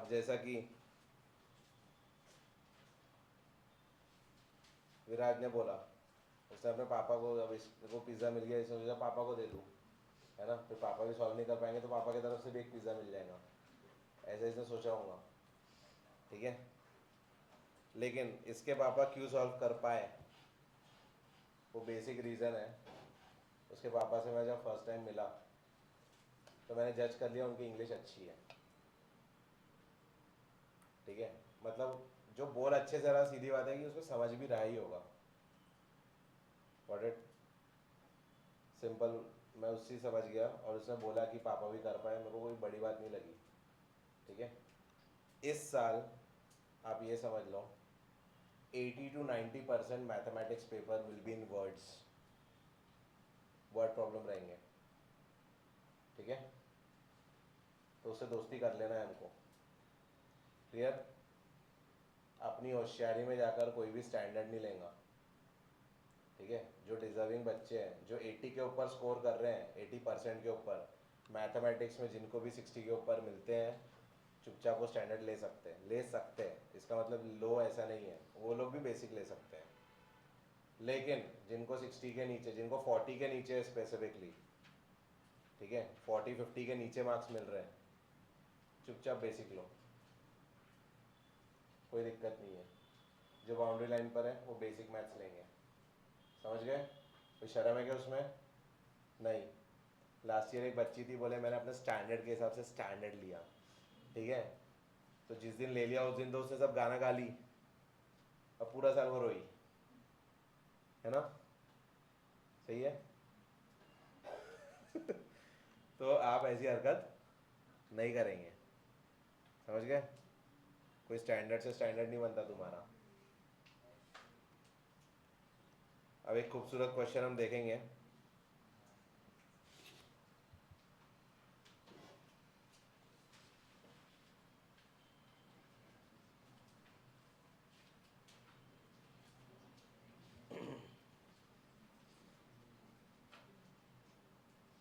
अब जैसा कि विराज ने बोला, उसने अपने पापा को, अब इसको पिज़्ज़ा मिल गया, इसने सोचा पापा को दे दूँ, है ना, फिर पापा भी सॉल्व नहीं कर पाएंगे तो पापा की तरफ से भी एक पिज़्ज़ा मिल जाएगा, ऐसे इसने सोचा होगा, ठीक है। लेकिन इसके पापा क्यों सॉल्व कर पाए, वो बेसिक रीज़न है, उसके पापा से मैं जब फर्स्ट टाइम मिला तो मैंने जज कर लिया उनकी इंग्लिश अच्छी है, ठीक है। मतलब जो बोल अच्छे से रहा, सीधी बात है कि उसको समझ भी रहा ही होगा, वॉट इट सिंपल। मैं उससे समझ गया और उसने बोला कि पापा भी कर पाए, मेरे को कोई बड़ी बात नहीं लगी, ठीक है। इस साल आप ये समझ लो 80 to 90% mathematics paper will be in words, word problem रहेंगे, ठीक है। तो उससे दोस्ती कर लेना है हमको, क्लियर। अपनी होशियारी में जाकर कोई भी स्टैंडर्ड नहीं लेगा, ठीक है। जो डिजर्विंग बच्चे हैं, जो 80 के ऊपर स्कोर कर रहे हैं, 80% के ऊपर मैथमेटिक्स में, जिनको भी 60 के ऊपर मिलते हैं, चुपचाप वो स्टैंडर्ड ले सकते हैं, ले सकते हैं, इसका मतलब लो ऐसा नहीं है, वो लोग भी बेसिक ले सकते हैं। लेकिन जिनको 60 के नीचे, जिनको 40 के नीचे स्पेसिफिकली, ठीक है, 40-50 के नीचे मार्क्स मिल रहे हैं, चुपचाप बेसिक लो, कोई दिक्कत नहीं है। जो बाउंड्री लाइन पर है वो बेसिक मैथ्स लेंगे, समझ गए। कोई शर्म है क्या उसमें? नहीं। लास्ट ईयर एक बच्ची थी, बोले मैंने अपने स्टैंडर्ड के हिसाब से स्टैंडर्ड लिया, ठीक है। तो जिस दिन ले लिया उस दिन तो उसने सब गाना गा ली, अब पूरा साल वो रोई, है ना, सही है। तो आप ऐसी हरकत नहीं करेंगे, समझ गए। कोई स्टैंडर्ड से स्टैंडर्ड नहीं बनता तुम्हारा। अब एक खूबसूरत क्वेश्चन हम देखेंगे।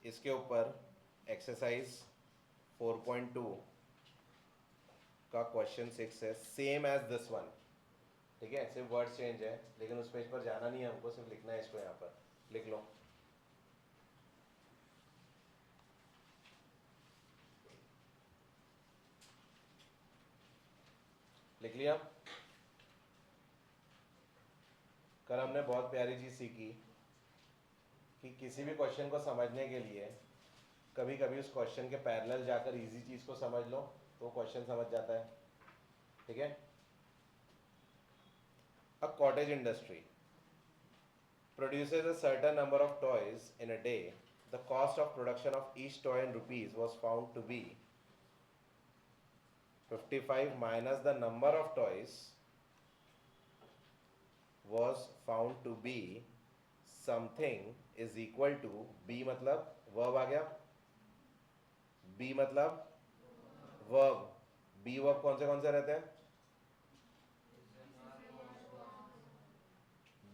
इसके ऊपर एक्सरसाइज 4.2 का क्वेश्चन 6 है, सेम एज दिस वन, ठीक है, सिर्फ वर्ड चेंज है, लेकिन उस पेज पर जाना नहीं है हमको, सिर्फ लिखना है इसको, यहाँ पर लिख लो। लिख लिया। कल हमने बहुत प्यारी चीज़ सीखी कि किसी भी क्वेश्चन को समझने के लिए कभी कभी उस क्वेश्चन के पैरेलल जाकर इजी चीज़ को समझ लो तो क्वेश्चन समझ जाता है, ठीक है। A cottage industry produces a certain number of toys in a day. The cost of production of each toy in rupees was found to be 55 minus the number of toys was found to be something is equal to b, मतलब verb आ गया, b मतलब verb, b verb कौन से रहते हैं?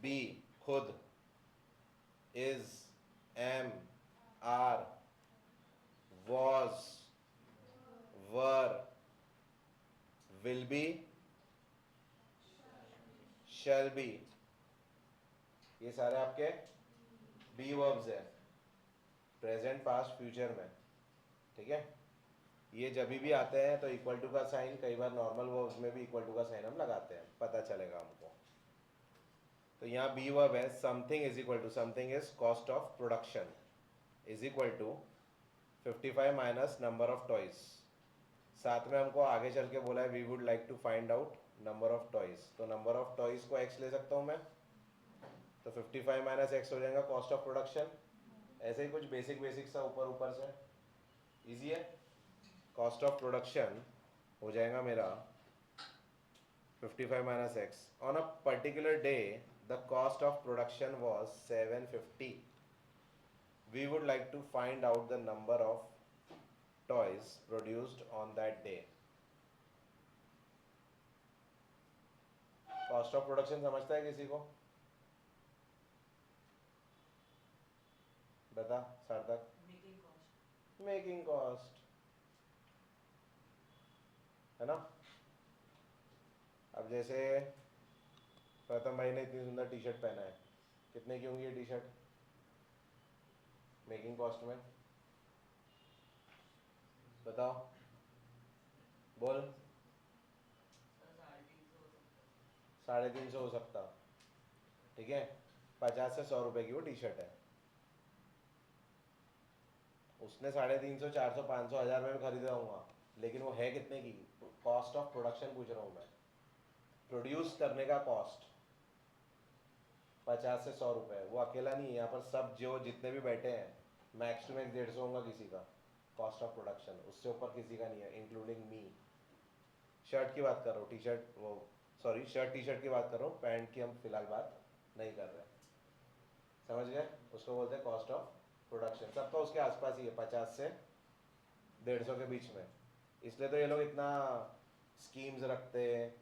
b खुद, is, am, are, was, were, will be, shall be, ये सारे आपके बी वर्ब्स है, प्रेजेंट पास्ट फ्यूचर में, ठीक है। ये जब भी आते हैं तो इक्वल टू का साइन, कई बार नॉर्मल वर्ब्स में भी इक्वल टू का साइन हम लगाते हैं, पता चलेगा हमको। तो यहाँ बी वर्ब है, something is equal to, something is cost of production, is equal to 55 minus number of toys. साथ में हमको आगे चल के बोला है we would like to find out number of toys, तो नंबर ऑफ टॉयज को एक्स ले सकता हूँ मैं, तो 55 माइनस एक्स हो जाएगा कॉस्ट ऑफ प्रोडक्शन। ऐसे ही कुछ बेसिक बेसिक सा ऊपर ऊपर से इजी है। कॉस्ट ऑफ प्रोडक्शन हो जाएगा मेरा 55 minus x. On a particular day the cost of production was 750। We would like to find out the number of toys produced on that day. Cost of production समझता है किसी को? बता Sarthak. Making cost. है ना। अब जैसे प्रथम भाई ने इतनी सुंदर टी शर्ट पहना है, कितने की होंगी ये टी शर्ट मेकिंग कॉस्ट में, बताओ, बोल। 350 हो सकता, ठीक है। 50 से 100 रुपए की वो टी शर्ट है, उसने 350, 400, 500, 1000 में खरीदा होगा, लेकिन वो है कितने की, कॉस्ट ऑफ प्रोडक्शन पूछ रहा हूँ मैं, प्रोड्यूस करने का कॉस्ट 50 से 100 रुपए। वो अकेला नहीं है यहाँ पर, सब जो जितने भी बैठे हैं मैक्स टू मैक्स 150 होगा किसी का कॉस्ट ऑफ प्रोडक्शन, उससे ऊपर किसी का नहीं है, इंक्लूडिंग मी। शर्ट की बात कर रहा हूँ, टी शर्ट वो सॉरी शर्ट टी शर्ट की बात कर रहा हूँ, पैंट की हम फिलहाल बात नहीं कर रहे। समझ गए, उसको बोलते हैं कॉस्ट ऑफ प्रोडक्शन। सबका उसके आसपास ही है, 50 से 150 के बीच में। इसलिए तो ये लोग इतना स्कीम्स रखते हैं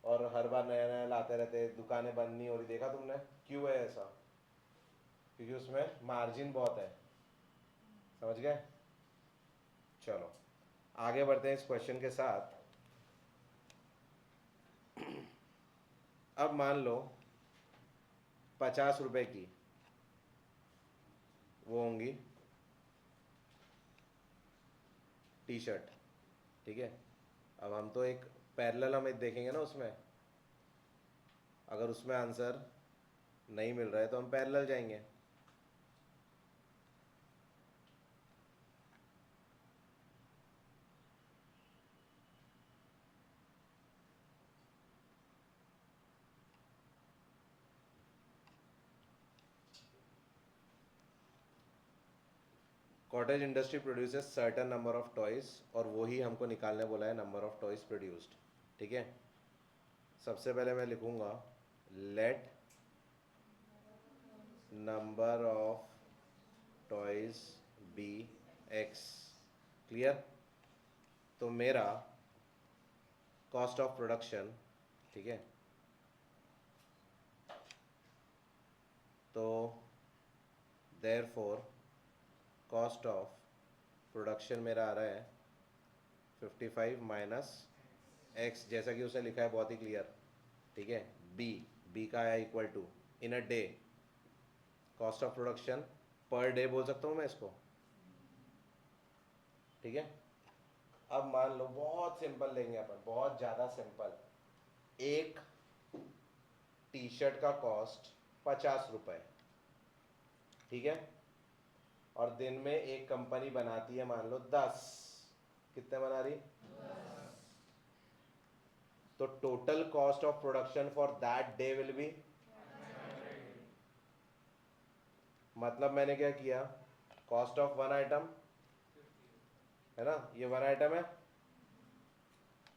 और हर बार नया नया लाते रहते हैं, दुकानें बंद नहीं हो रही, देखा तुमने क्यों है ऐसा, क्योंकि उसमें मार्जिन बहुत है। समझ गए, चलो आगे बढ़ते हैं इस क्वेश्चन के साथ। अब मान लो 50 रुपए की वो होंगी टी शर्ट, ठीक है। अब हम तो एक पैरेलल हम देखेंगे ना उसमें, अगर उसमें आंसर नहीं मिल रहा है तो हम पैरेलल जाएंगे। Cottage industry produces certain number of toys, और वही हमको निकालने बोला है नंबर ऑफ टॉयज प्रोड्यूस्ड, ठीक है। सबसे पहले मैं लिखूंगा let number of toys be x, clear. तो मेरा कॉस्ट ऑफ प्रोडक्शन, ठीक है, तो देयरफॉर कॉस्ट ऑफ प्रोडक्शन मेरा आ रहा है 55 माइनस एक्स, जैसा कि उसने लिखा है बहुत ही क्लियर, ठीक है। बी, बी का आया equal to in a day, cost of production per day बोल सकता हूँ मैं इसको, ठीक है। अब मान लो बहुत सिंपल लेंगे अपन, बहुत ज़्यादा सिंपल, एक टी शर्ट का कॉस्ट 50 रुपये, ठीक है, और दिन में एक कंपनी बनाती है मान लो 10, कितने बना रही, तो total cost of production for that day will be, मतलब मैंने क्या किया, कॉस्ट ऑफ वन आइटम है ना, ये वन आइटम है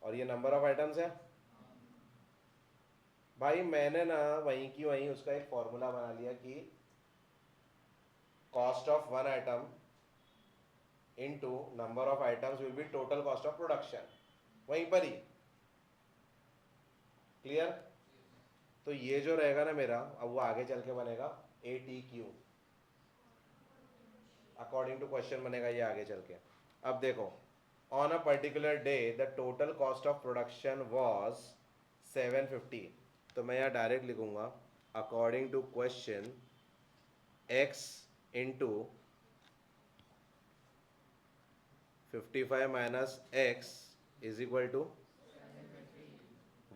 और ये नंबर ऑफ आइटम्स है। भाई मैंने ना वहीं की वहीं उसका एक फॉर्मूला बना लिया कि cost of one item into number of items will be total cost of production, वहीं पर ही, क्लियर। तो ये जो रहेगा ना मेरा, अब वो आगे चल के बनेगा A T Q, according to question बनेगा ये आगे चल के। अब देखो, on a particular day the total cost of production was 750, तो मैं यहाँ डायरेक्ट लिखूंगा according to question x into 55 minus x is equal to,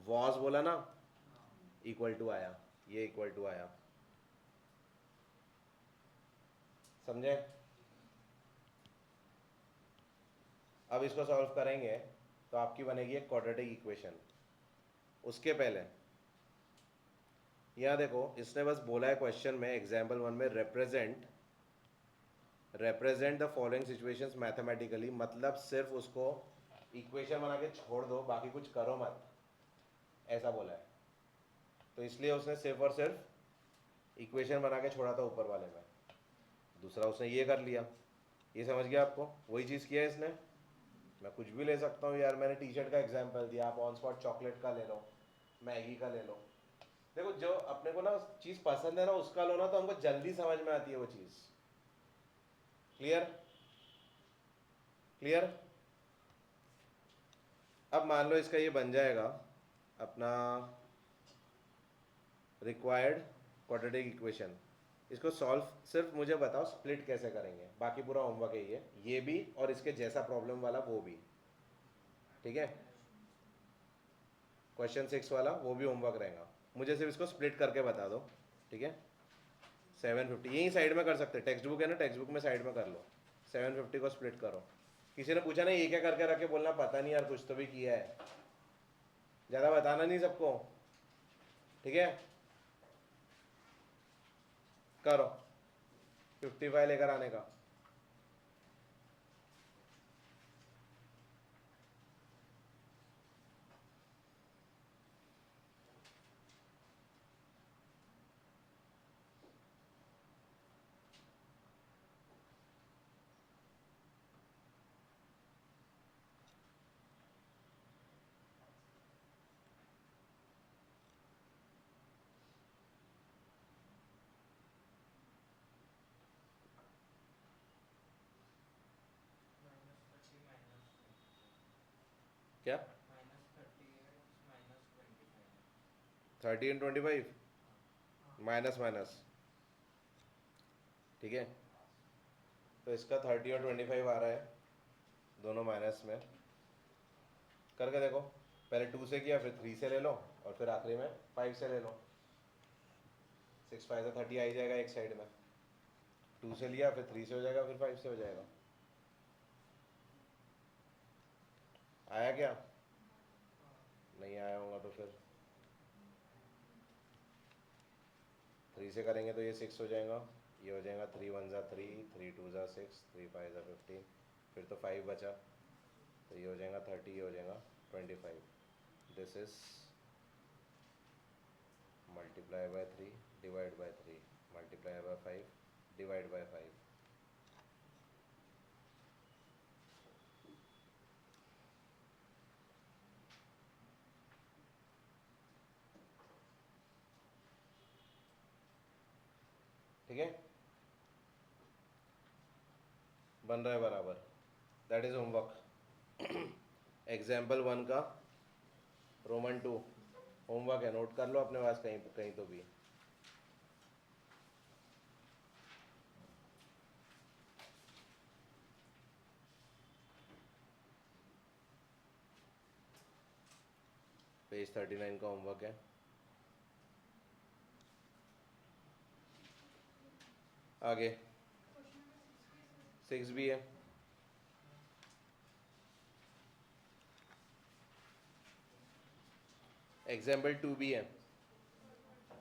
was बोला ना, इक्वल टू आया, ये इक्वल टू आया, समझे। अब इसको सॉल्व करेंगे तो आपकी बनेगी एक क्वाड्रेटिक इक्वेशन। उसके पहले यहाँ देखो, इसने बस बोला है क्वेश्चन में एग्जाम्पल 1 में represent the following situations mathematically, मतलब सिर्फ उसको इक्वेशन बना के छोड़ दो, बाकी कुछ करो मत, ऐसा बोला है। तो इसलिए उसने सिर्फ और सिर्फ इक्वेशन बना के छोड़ा था ऊपर वाले में। दूसरा उसने ये कर लिया, ये समझ गया आपको, वही चीज़ किया है इसने। मैं कुछ भी ले सकता हूँ यार, मैंने टी शर्ट का एग्जाम्पल दिया, आप ऑन स्पॉट चॉकलेट का ले लो, मैगी का ले लो। देखो जो अपने को ना चीज़ पसंद है ना उसका लो ना, तो हमको जल्दी समझ में आती है वो चीज़, क्लियर, क्लियर। अब मान लो इसका ये बन जाएगा अपना रिक्वायर्ड क्वाड्रेटिक इक्वेशन। इसको सॉल्व सिर्फ मुझे बताओ स्प्लिट कैसे करेंगे, बाकी पूरा होमवर्क है ये भी और इसके जैसा प्रॉब्लम वाला वो भी, ठीक है। क्वेश्चन 6 वाला वो भी होमवर्क रहेगा, मुझे सिर्फ इसको स्प्लिट करके बता दो, ठीक है। 750 यहीं साइड में कर सकते, टेक्स्ट बुक है ना, टेक्स्ट बुक में साइड में कर लो। 750 को स्प्लिट करो। किसी ने पूछा ना ये क्या करके रखे, बोलना पता नहीं यार कुछ तो भी किया है, ज़्यादा बताना नहीं सबको, ठीक है। करो 55 लेकर आने का। क्या 30 एंड 25 माइनस माइनस, ठीक है। तो इसका 30 और 25 आ रहा है, दोनों माइनस में करके देखो। पहले 2 से किया, फिर 3 से ले लो, और फिर आखिरी में 5 से ले लो। 6 5 से 30 आ ही जाएगा एक साइड में। 2 से लिया, फिर 3 से हो जाएगा, फिर 5 से हो जाएगा। आया क्या? नहीं आया होगा तो फिर 3 से करेंगे तो ये 6 हो जाएगा, ये हो जाएगा 3 1 ज़ा 3, 3 2 ज़ा 6, 3 5 ज़ा 15, फिर तो 5 बचा, तो ये हो जाएगा 30, ये हो जाएगा 25। This is multiply by 3 divide by 3 multiply by 5 divide by 5। ठीक है, बन रहा है बराबर। That is homework. एग्जाम्पल 1 का रोमन 2 होमवर्क है, नोट कर लो अपने पास कहीं कहीं तो भी। पेज 39 का होमवर्क है। आगे 6 भी है। एग्जाम्पल 2 भी है।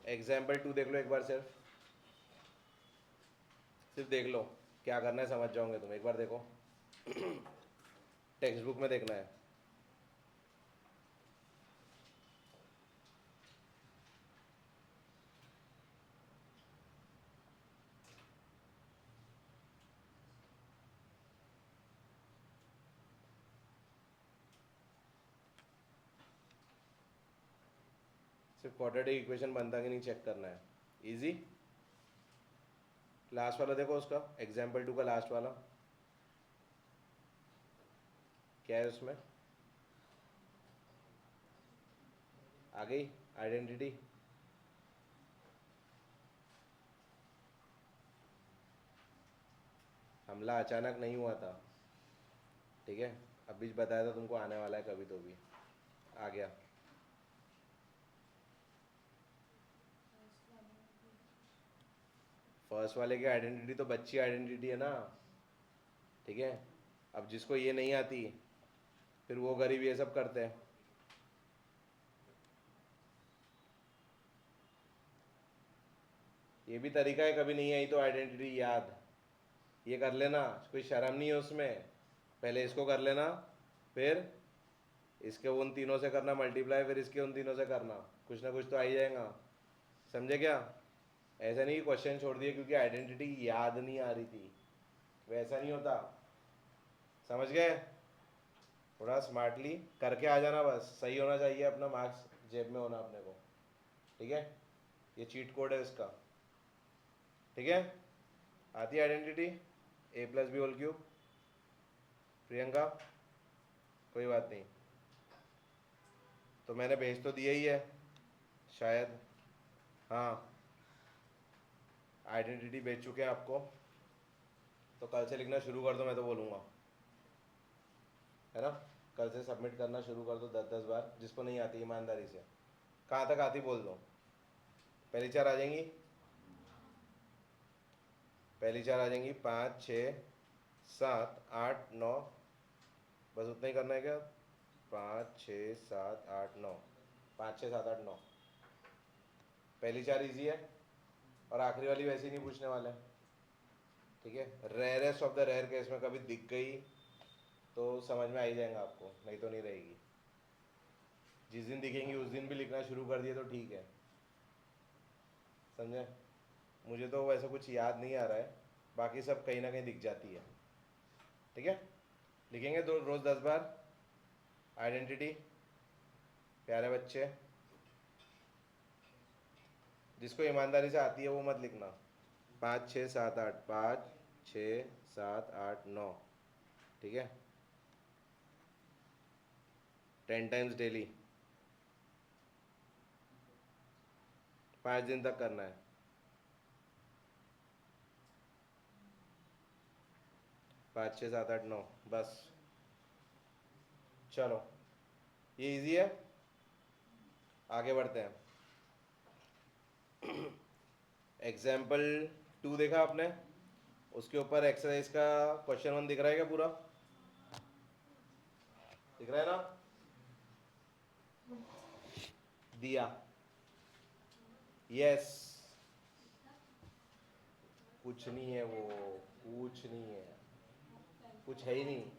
एग्जाम्पल 2 देख लो एक बार, सिर्फ देख लो, क्या करना है समझ जाओगे तुम, एक बार देखो। टेक्स्ट बुक में देखना है। सिर्फ क्वाड्रेटिक इक्वेशन बनता कि नहीं चेक करना है, इजी। लास्ट वाला देखो उसका, एग्जाम्पल 2 का लास्ट वाला क्या है उसमें, आ गई आइडेंटिटी। हमला अचानक नहीं हुआ था, ठीक है। अभी बताया था तुमको आने वाला है कभी तो भी, आ गया। फर्स्ट वाले की आइडेंटिटी तो बच्ची आइडेंटिटी है ना, ठीक है। अब जिसको ये नहीं आती फिर वो गरीब ये सब करते हैं। ये भी तरीका है, कभी नहीं आई तो आइडेंटिटी याद, ये कर लेना, कोई शर्म नहीं है उसमें। पहले इसको कर लेना, फिर इसके उन तीनों से करना मल्टीप्लाई, फिर इसके उन तीनों से करना, कुछ ना कुछ तो आ ही जाएगा। समझे क्या? ऐसा नहीं कि क्वेश्चन छोड़ दिए क्योंकि आइडेंटिटी याद नहीं आ रही थी, वैसा नहीं होता। समझ गए? थोड़ा स्मार्टली करके आ जाना, बस सही होना चाहिए, अपना मार्क्स जेब में होना अपने को, ठीक है। ये चीट कोड है इसका, ठीक है। आती है identity, a plus b whole cube. Priyanka कोई बात नहीं, तो मैंने भेज तो दिया ही है शायद, हाँ आइडेंटिटी भेज चुके हैं आपको, तो कल से लिखना शुरू कर दो, मैं तो बोलूँगा, है ना। कल से सबमिट करना शुरू कर दो 10-10 बार, जिसको नहीं आती ईमानदारी से। कहाँ तक आती बोल दो, पहली 4 आ जाएंगी, पहली 4 आ जाएंगी, 5 6 7 8 9, बस उतना ही करना है क्या, 5 6 7 8 9, 5 6 7 8 9, पहली 4 इजी है, और आखिरी वाली वैसे ही नहीं पूछने वाले, ठीक है। Rarest of the rare case में कभी दिख गई तो समझ में आ ही जाएगा आपको, नहीं तो नहीं रहेगी। जिस दिन दिखेंगी उस दिन भी लिखना शुरू कर दिए तो ठीक है, समझे। मुझे तो वैसे कुछ याद नहीं आ रहा है, बाकी सब कहीं ना कहीं दिख जाती है, ठीक है। लिखेंगे दो रोज़ 10 बार आइडेंटिटी, प्यारे बच्चे। जिसको ईमानदारी से आती है वो मत लिखना। 5 6 7 8, 5 6 7 8 9, ठीक है। 10 टाइम्स डेली, 5 दिन तक करना है। 5 6 7 8 9, बस। चलो ये इजी है, आगे बढ़ते हैं। एग्जाम्पल 2 देखा आपने, उसके ऊपर एक्सरसाइज का क्वेश्चन 1 दिख रहा है क्या पूरा, दिख रहा है ना, दिया, यस। कुछ नहीं है वो, कुछ नहीं है, कुछ है ही नहीं,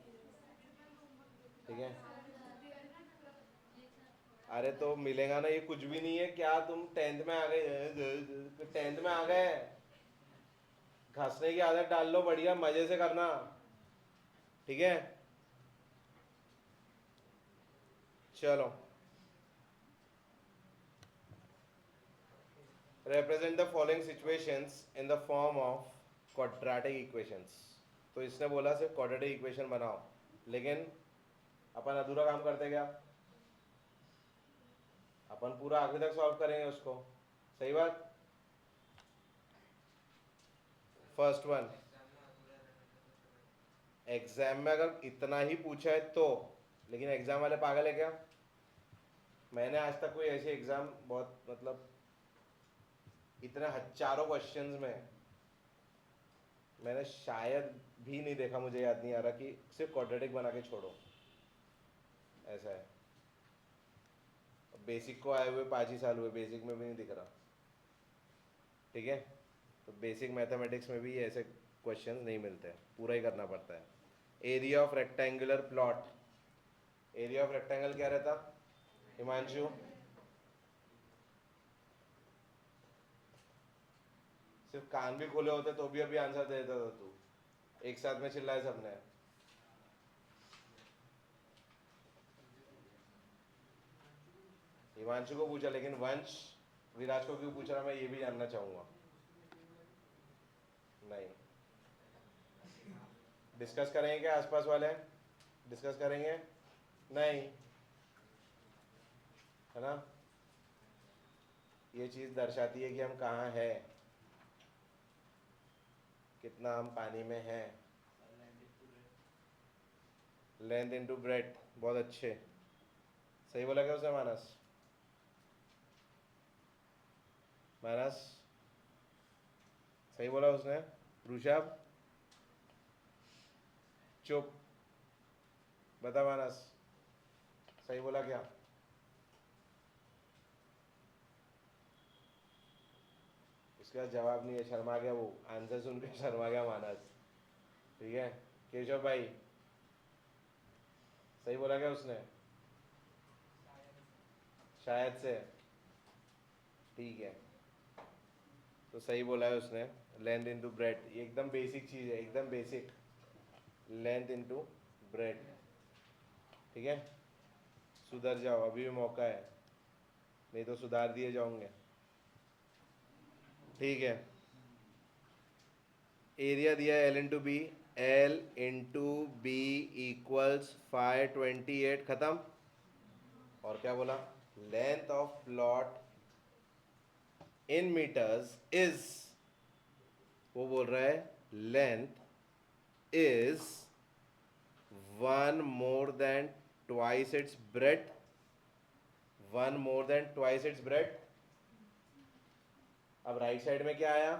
ठीक है। अरे तो मिलेगा ना, ये कुछ भी नहीं है क्या, तुम 10th में आ गए, 10th में आ गए, घसने की आदत डाल लो, बढ़िया मजे से करना, ठीक है। चलो, represent the following situations in the form of quadratic equations। तो इसने बोला सिर्फ quadratic equation बनाओ, लेकिन अपन अधूरा काम करते क्या, अपन पूरा आखिर तक सॉल्व करेंगे उसको, सही बात। फर्स्ट वन, एग्जाम में अगर इतना ही पूछा है तो, लेकिन एग्जाम वाले पागल है क्या। मैंने आज तक कोई ऐसे एग्जाम बहुत मतलब इतने हजारों क्वेश्चंस में मैंने शायद भी नहीं देखा, मुझे याद नहीं आ रहा कि सिर्फ क्वाड्रेटिक बना के छोड़ो, ऐसा है। बेसिक को आए हुए 5 ही साल हुए, बेसिक में भी नहीं दिख रहा, ठीक है। तो बेसिक मैथमेटिक्स में भी ऐसे क्वेश्चंस नहीं मिलते, पूरा ही करना पड़ता है। Area of rectangular plot, area of rectangle क्या रहता हिमांशु, सिर्फ कान भी खोले होते तो भी अभी आंसर दे देता था तू, एक साथ में चिल्लाए सबने। हिमांशु को पूछा, लेकिन वंश विराज को क्यों पूछ रहा मैं ये भी जानना चाहूंगा। नहीं, डिस्कस करेंगे क्या आसपास वाले, डिस्कस करेंगे, नहीं, है ना। ये चीज़ दर्शाती है कि हम कहाँ हैं, कितना हम पानी में हैं। लेंथ इनटू ब्रेथ, बहुत अच्छे, सही बोला क्या उसने मानस, मानस सही बोला उसने। ऋषभ चुप, बता मानस सही बोला क्या। उसका जवाब नहीं है, शर्मा गया वो, आंसर सुन के शर्मा गया मानस, ठीक है। केशव भाई सही बोला क्या उसने, शायद से, ठीक है। तो सही बोला है उसने, लेंथ इनटू ब्रेथ, ये एकदम बेसिक चीज़ है, एकदम बेसिक, लेंथ इनटू ब्रेथ, ठीक है। सुधर जाओ, अभी भी मौका है, नहीं तो सुधार दिए जाओगे, ठीक है। एरिया दिया है L/B, L/B इक्वल्स 528, खत्म। और क्या बोला, length of plot in metres is, वो बोल रहा है length is 1 more than twice its breadth, 1 more than twice its breadth. अब राइट साइड में क्या आया,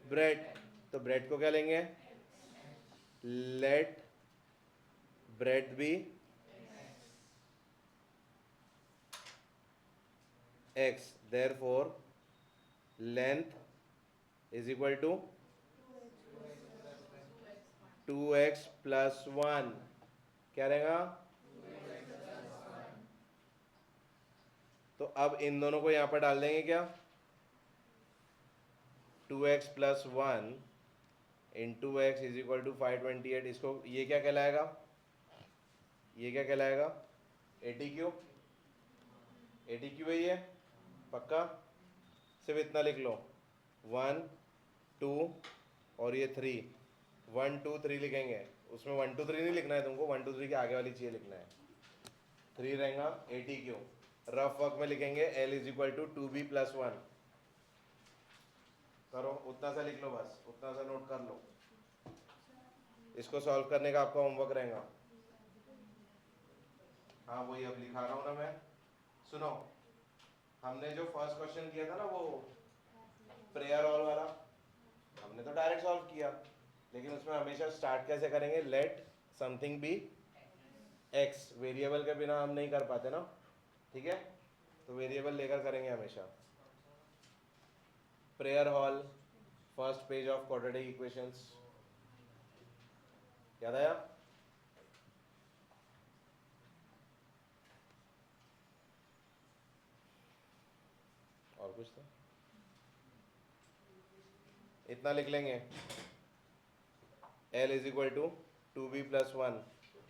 ब्रेड, तो ब्रेड को क्या लेंगे, let breadth be x, therefore length is equal to 2x plus 1, क्या रहेगा, तो अब इन दोनों को यहां पर डाल देंगे क्या, 2x plus 1 into x is equal to 528, इसको ये क्या कहलाएगा, ये क्या कहलाएगा, एटी क्यू, एटी क्यू है ये पक्का, सिर्फ इतना लिख लो 1 2 और ये 3, 1 2 3 लिखेंगे, उसमें 1 2 3 नहीं लिखना है तुमको, 1 2 3 के आगे वाली चीज़ लिखना है, 3 रहेगा एटी क्यू, रफ वर्क में लिखेंगे l is equal to 2b plus 1, करो उतना सा लिख लो, बस उतना सा नोट कर लो, इसको सॉल्व करने का आपका होमवर्क रहेगा। हाँ वही अब लिखा रहा हूँ ना मैं, सुनो, हमने जो फर्स्ट क्वेश्चन किया था ना वो प्रेयर ऑल वाला, हमने तो डायरेक्ट सॉल्व किया, लेकिन उसमें हमेशा स्टार्ट कैसे करेंगे, let something be x, variable के बिना हम नहीं कर पाते ना, ठीक है, तो वेरिएबल लेकर करेंगे हमेशा। Prayer hall, first page of quadratic equations, याद आया, और कुछ था, इतना लिख लेंगे, L is equal to 2b plus 1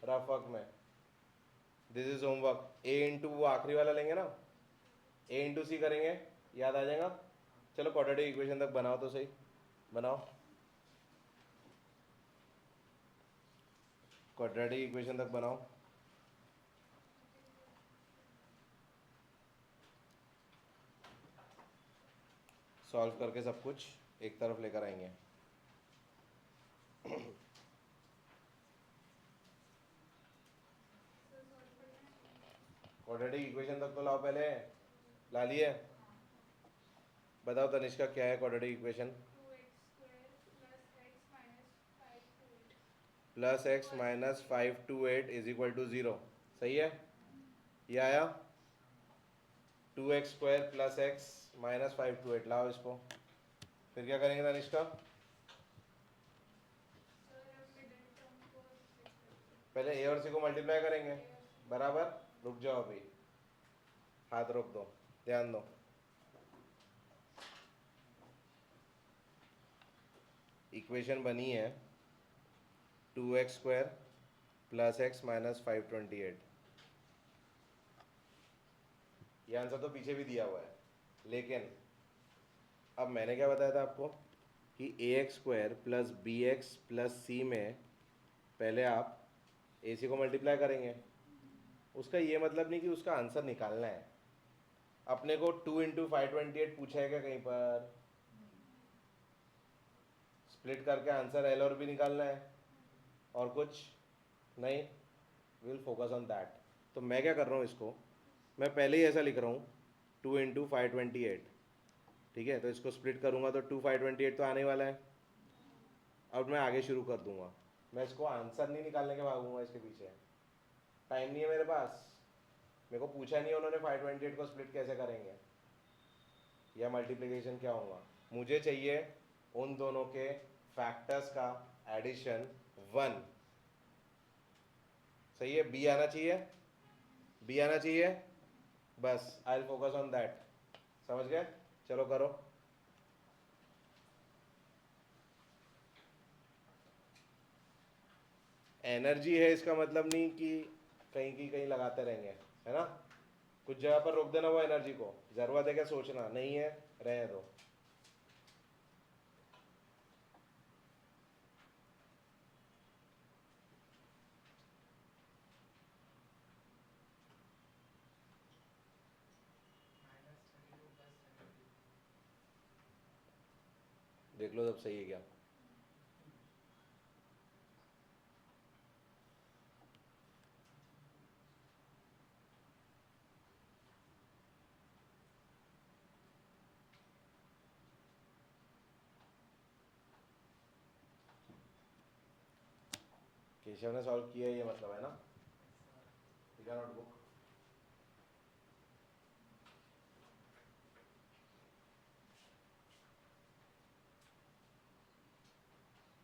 rough work में, this is homework, A into वो आखिरी वाला लेंगे ना, A इंटू सी करेंगे, याद आ जाएगा, चलो क्वाड्रेटिक इक्वेशन तक बनाओ तो सही, बनाओ क्वाड्रेटिक इक्वेशन तक बनाओ, सॉल्व करके सब कुछ एक तरफ लेकर आएंगे। क्वाड्रेटिक इक्वेशन तक तो लाओ पहले, ला लिए, बताओ तनिष्का क्या है quadratic equation, plus x minus 528 is equal to 0, सही है, ये आया 2x square plus x minus 528, लाओ इसको, फिर क्या करेंगे तनिष्का, पहले ए और सी को मल्टीप्लाई करेंगे, बराबर, रुक जाओ अभी, हाथ रोक दो, ध्यान दो, इक्वेशन बनी है 2x square plus x minus 528, ये आंसर तो पीछे भी दिया हुआ है, लेकिन अब मैंने क्या बताया था आपको कि a x square plus b x plus c में पहले आप ए सी को मल्टीप्लाई करेंगे, उसका ये मतलब नहीं कि उसका आंसर निकालना है, अपने को 2 इंटू 528 पूछा है क्या कहीं पर, स्प्लिट करके आंसर एल और बी निकालना है, और कुछ नहीं, विल फोकस ऑन दैट, तो मैं क्या कर रहा हूँ इसको, मैं पहले ही ऐसा लिख रहा हूँ 2 इंटू 528, ठीक है, तो इसको स्प्लिट करूँगा तो 2 528 तो आने वाला है, अब मैं आगे शुरू कर दूंगा, मैं इसको आंसर नहीं निकालने के भागूंगा, इसके पीछे टाइम नहीं है मेरे पास, मेरे को पूछा नहीं उन्होंने 528 को स्प्लिट कैसे करेंगे या मल्टीप्लिकेशन क्या होगा, मुझे चाहिए उन दोनों के फैक्टर्स का एडिशन 1, सही है, बी आना चाहिए, बी आना चाहिए, बस I will focus on that, समझ गए, चलो करो, एनर्जी है इसका मतलब नहीं कि कहीं की कहीं लगाते रहेंगे, है ना, कुछ जगह पर रोक देना वो एनर्जी को, जरूरत है क्या सोचना, नहीं है रहने दो, देख लो सब सही है क्या। केशव ने सॉल्व किया ये मतलब है ना। ठीक है नोटबुक।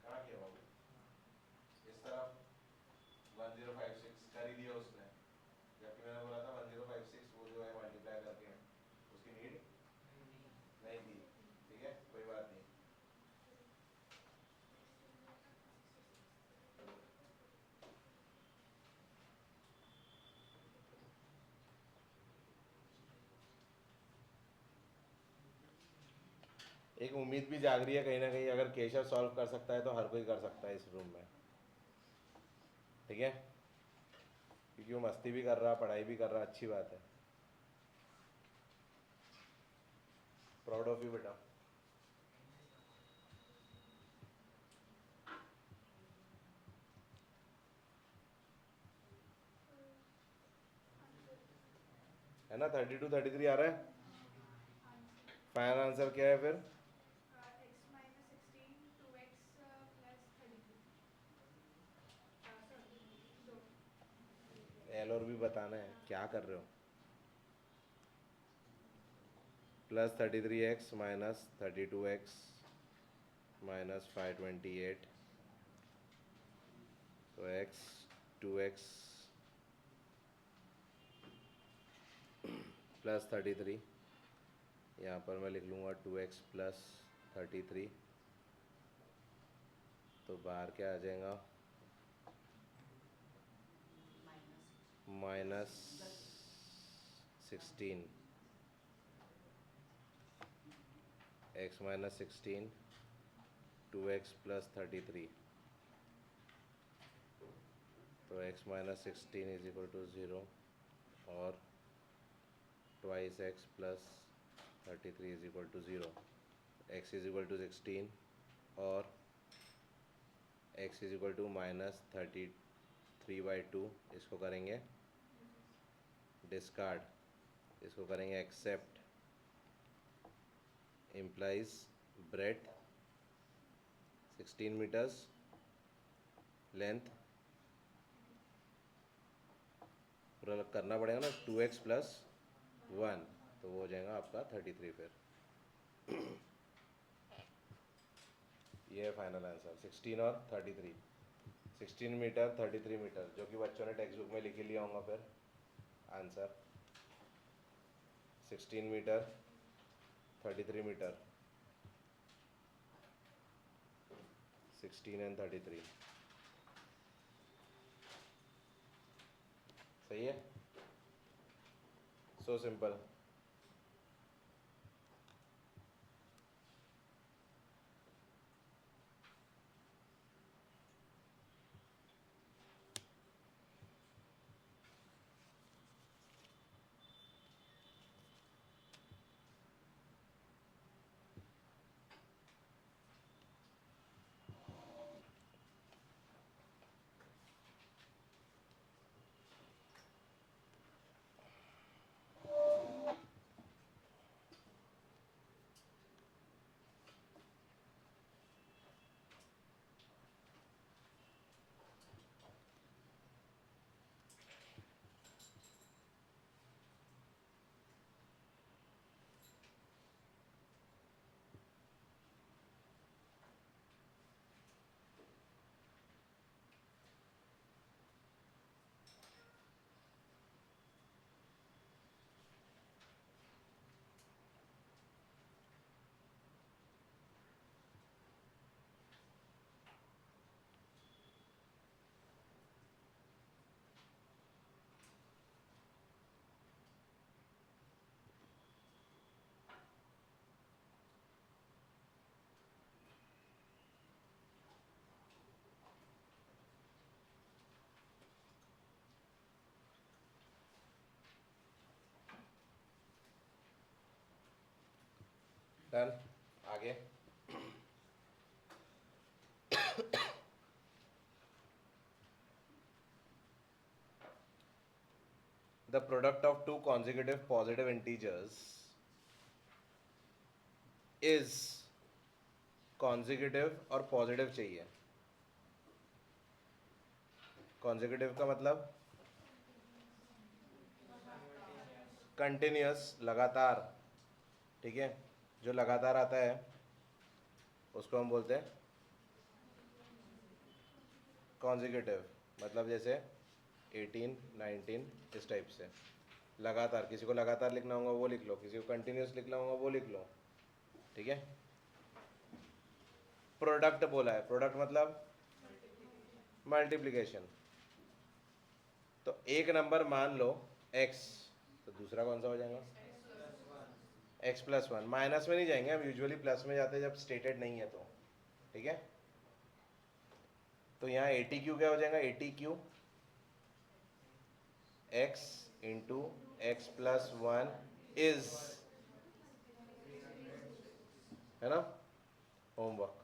कहाँ किया बाबू? इस तरफ 1056 कर ही दिया उसने, जबकि मैंने बोला था 1056 वो जो है मल्टीप्लाई करके उसकी नीड नहीं थी। ठीक है कोई बात नहीं। एक उम्मीद भी जाग रही है कहीं ना कहीं, अगर केशव सॉल्व कर सकता है तो हर कोई कर सकता है इस रूम में। ठीक है, क्योंकि वो मस्ती भी कर रहा, पढ़ाई भी कर रहा, अच्छी बात है। प्राउड ऑफ यू बेटा। है ना 32 33 आ रहा है। फाइनल आंसर क्या है फिर? x minus 16 2x plus 33 sorry 2 L और भी बताना है, क्या कर रहे हो? +33x माइनस 32x माइनस 528, तो x 2x +33, यहाँ पर मैं लिख लूँगा 2x +33, तो बाहर क्या आ जाएगा? -16, x माइनस 16 2x +33, तो x minus 16 is equal to 0 और twice x plus 33 is equal to 0। x is equal to 16 और x इज इक्वल टू -33/2, इसको करेंगे डिस्कार्ड, इसको करेंगे accept, implies breadth 16 metres, length पूरा करना पड़ेगा ना, 2x + 1, तो वो हो जाएगा आपका 33 फिर। ये है फाइनल आंसर 16 और 33, 16 मीटर 33 मीटर, जो कि बच्चों ने टेक्स्ट बुक में लिख लिया होगा फिर आंसर। 16 मीटर 33 मीटर, 16 एंड 33, सही है। So simple. डन, आगे। The product of two consecutive positive integers is consecutive और पॉजिटिव चाहिए। कॉन्जिक्यूटिव का मतलब कंटिन्यूस, लगातार, ठीक है। जो लगातार आता है उसको हम बोलते हैं कॉन्जिक्यूटिव। मतलब जैसे 18, 19 इस टाइप से लगातार। किसी को लगातार लिखना होगा वो लिख लो, किसी को कंटिन्यूस लिखना होगा वो लिख लो, ठीक है। प्रोडक्ट बोला है, प्रोडक्ट मतलब मल्टीप्लिकेशन। तो एक नंबर मान लो x, तो दूसरा कौन सा हो जाएगा x+1। माइनस में नहीं जाएंगे हम, यूजुअली प्लस में जाते हैं जब स्टेटेड नहीं है तो, ठीक है। तो यहाँ 80q क्या हो जाएगा, 80q x into x+1 is, है ना, homework.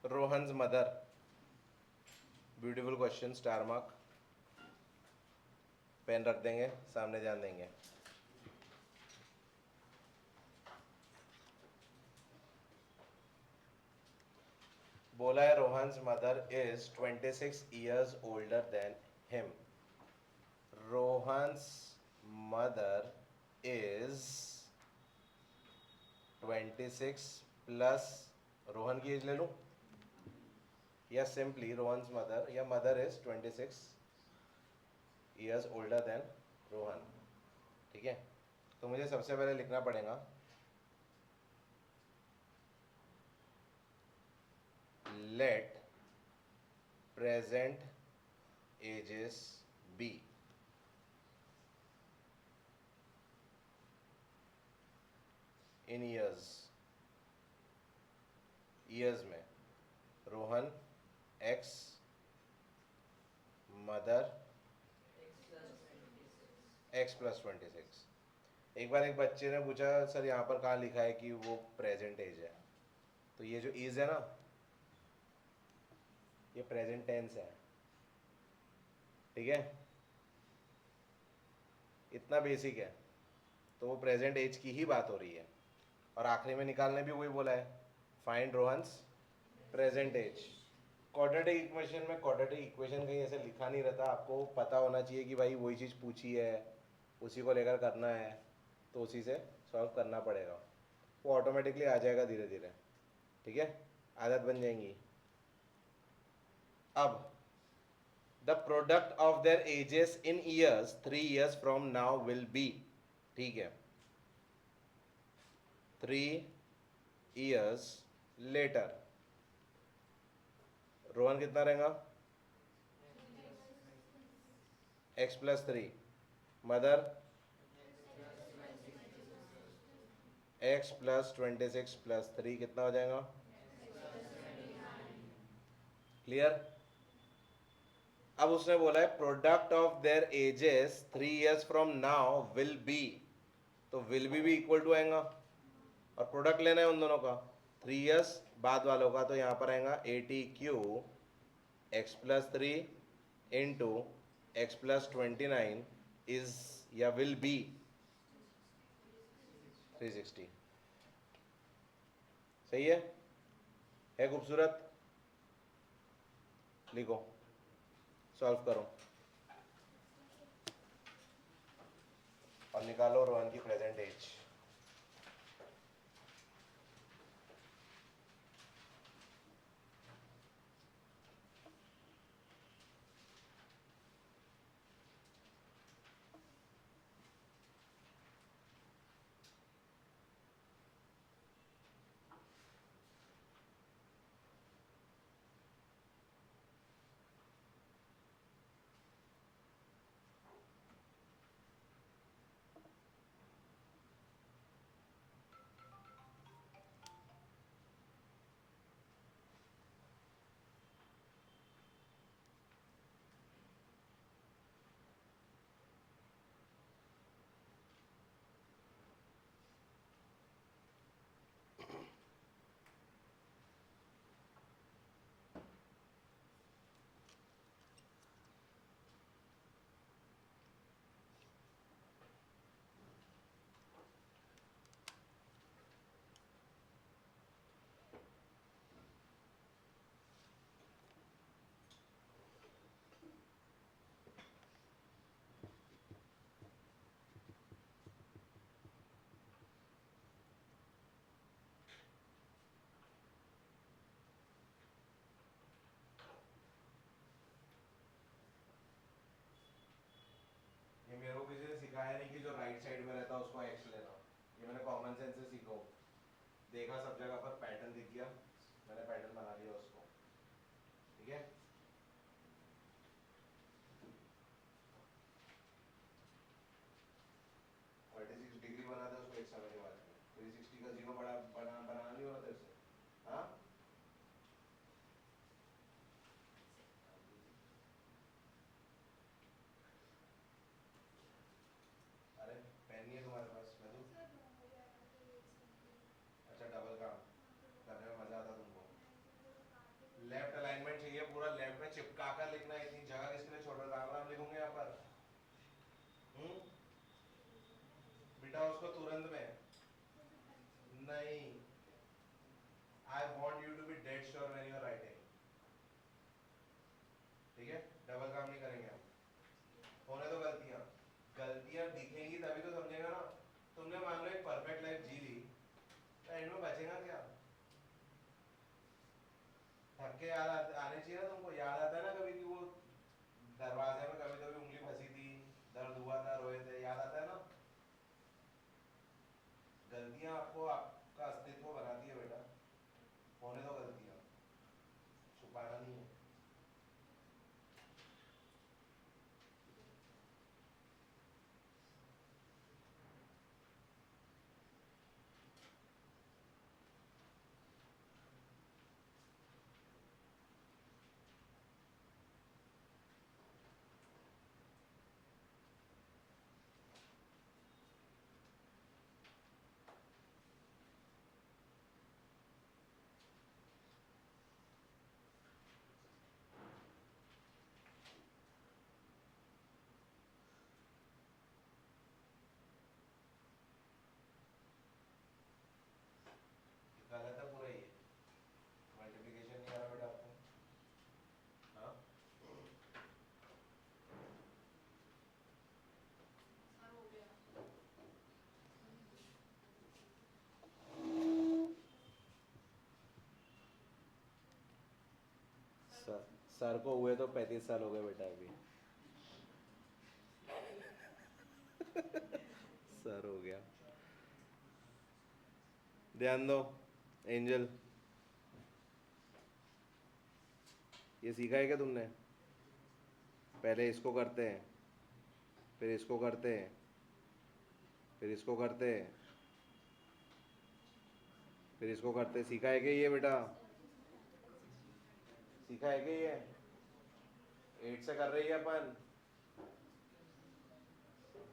Rohan's mother, beautiful question, star mark. Pen रख देंगे, सामने ध्यान देंगे। बोला है Rohan's mother is 26 years older than him. Rohan's mother is 26 plus, Rohan की एज ले लूं या सिंपली रोहन्स मदर, या mother is 26 years older than Rohan, ठीक है। तो मुझे सबसे पहले लिखना पड़ेगा let present ages be. In years, years में रोहन एक्स, मदर x+26। एक बार एक बच्चे ने पूछा सर यहाँ पर कहाँ लिखा है कि वो प्रेजेंट एज है। तो ये जो इज है ना, ये प्रेजेंट टेंस है, ठीक है। इतना बेसिक है, तो वो प्रेजेंट एज की ही बात हो रही है। और आखिरी में निकालने भी वही बोला है, find Rohan's present age. Quadratic equation में, क्वाड्रेटिक इक्वेशन कहीं ऐसे लिखा नहीं रहता, आपको पता होना चाहिए कि भाई वही चीज़ पूछी है, उसी को लेकर करना है, तो उसी से सॉल्व करना पड़ेगा। वो ऑटोमेटिकली आ जाएगा धीरे धीरे, ठीक है, आदत बन जाएंगी। अब the product of their edges in years 3 years from now will be, ठीक है, 3 years लेटर। रोहन कितना रहेगा, x+3, मदर x+26+3 कितना हो जाएगा, क्लियर। अब उसने बोला है product of their edges 3 years from now will be, तो विल भी इक्वल टू आएगा, और प्रोडक्ट लेना है उन दोनों का, 3 years बाद वालों का। तो यहाँ पर आएगा 80q x+3 into x+29 is या विल बी 360। सही है खूबसूरत। लिखो, सॉल्व करो और निकालो रोहन की प्रेजेंट एज। सेंस से सीखो। देखा सब जगह पर पैटर्न दिख गया, मैंने पैटर्न बना लिया उसको, ठीक है। डिग्री बना दे उसको एक समय के बाद में 360 का जीरो बनाना नहीं हो रहा तेरे से, हाँ। अरे पेन नहीं है तुम्हारे पास, मैं दूँ? सर लॉन्ग हो जाएगा तो ये इसमें अच्छा डबल काम करने में मजा आता तुमको। पूरा काट के लेफ्ट अलाइनमेंट चाहिए, पूरा लेफ्ट में चिपका कर लिखना है, इतनी जगह किसके लिए छोड़ रहे हो? राम राम लिखूंगे यहाँ पर। बेटा उसको तुरंत में नहीं, I want you to be dead sure when you are writing, ठीक है। डबल काम नहीं करेंगे हम, होने तो गलतियां, गलतियां दिखेंगी तभी तो समझेगा ना। तुमने मान लो एक परफेक्ट लाइफ जी ली, तो एंड में बचेगा क्या? थक के याद आने चाहिए ना तुमको। याद आता है ना कभी कि वो दरवाजे में कभी कभी उंगली फंसी थी, दर्द हुआ था, रोए थे, याद आता है ना। गलतियां आपको आपका अस्तित्व बनाती है बेटा, होने दो गलतियां, छुपाना नहीं है। गलत है पूरा, ये मल्टीप्लिकेशन नहीं आ रहा बेटा आपको, हाँ। सर हो गया सर, सर को हुए तो 35 साल हो गए बेटा अभी। सर हो गया। ध्यान दो एंजल, ये सीखा है क्या तुमने? पहले इसको करते हैं, फिर इसको करते हैं, फिर इसको करते हैं, फिर इसको करते हैं। सीखा है क्या ये बेटा? सीखा है क्या ये? 8 से कर रही है अपन,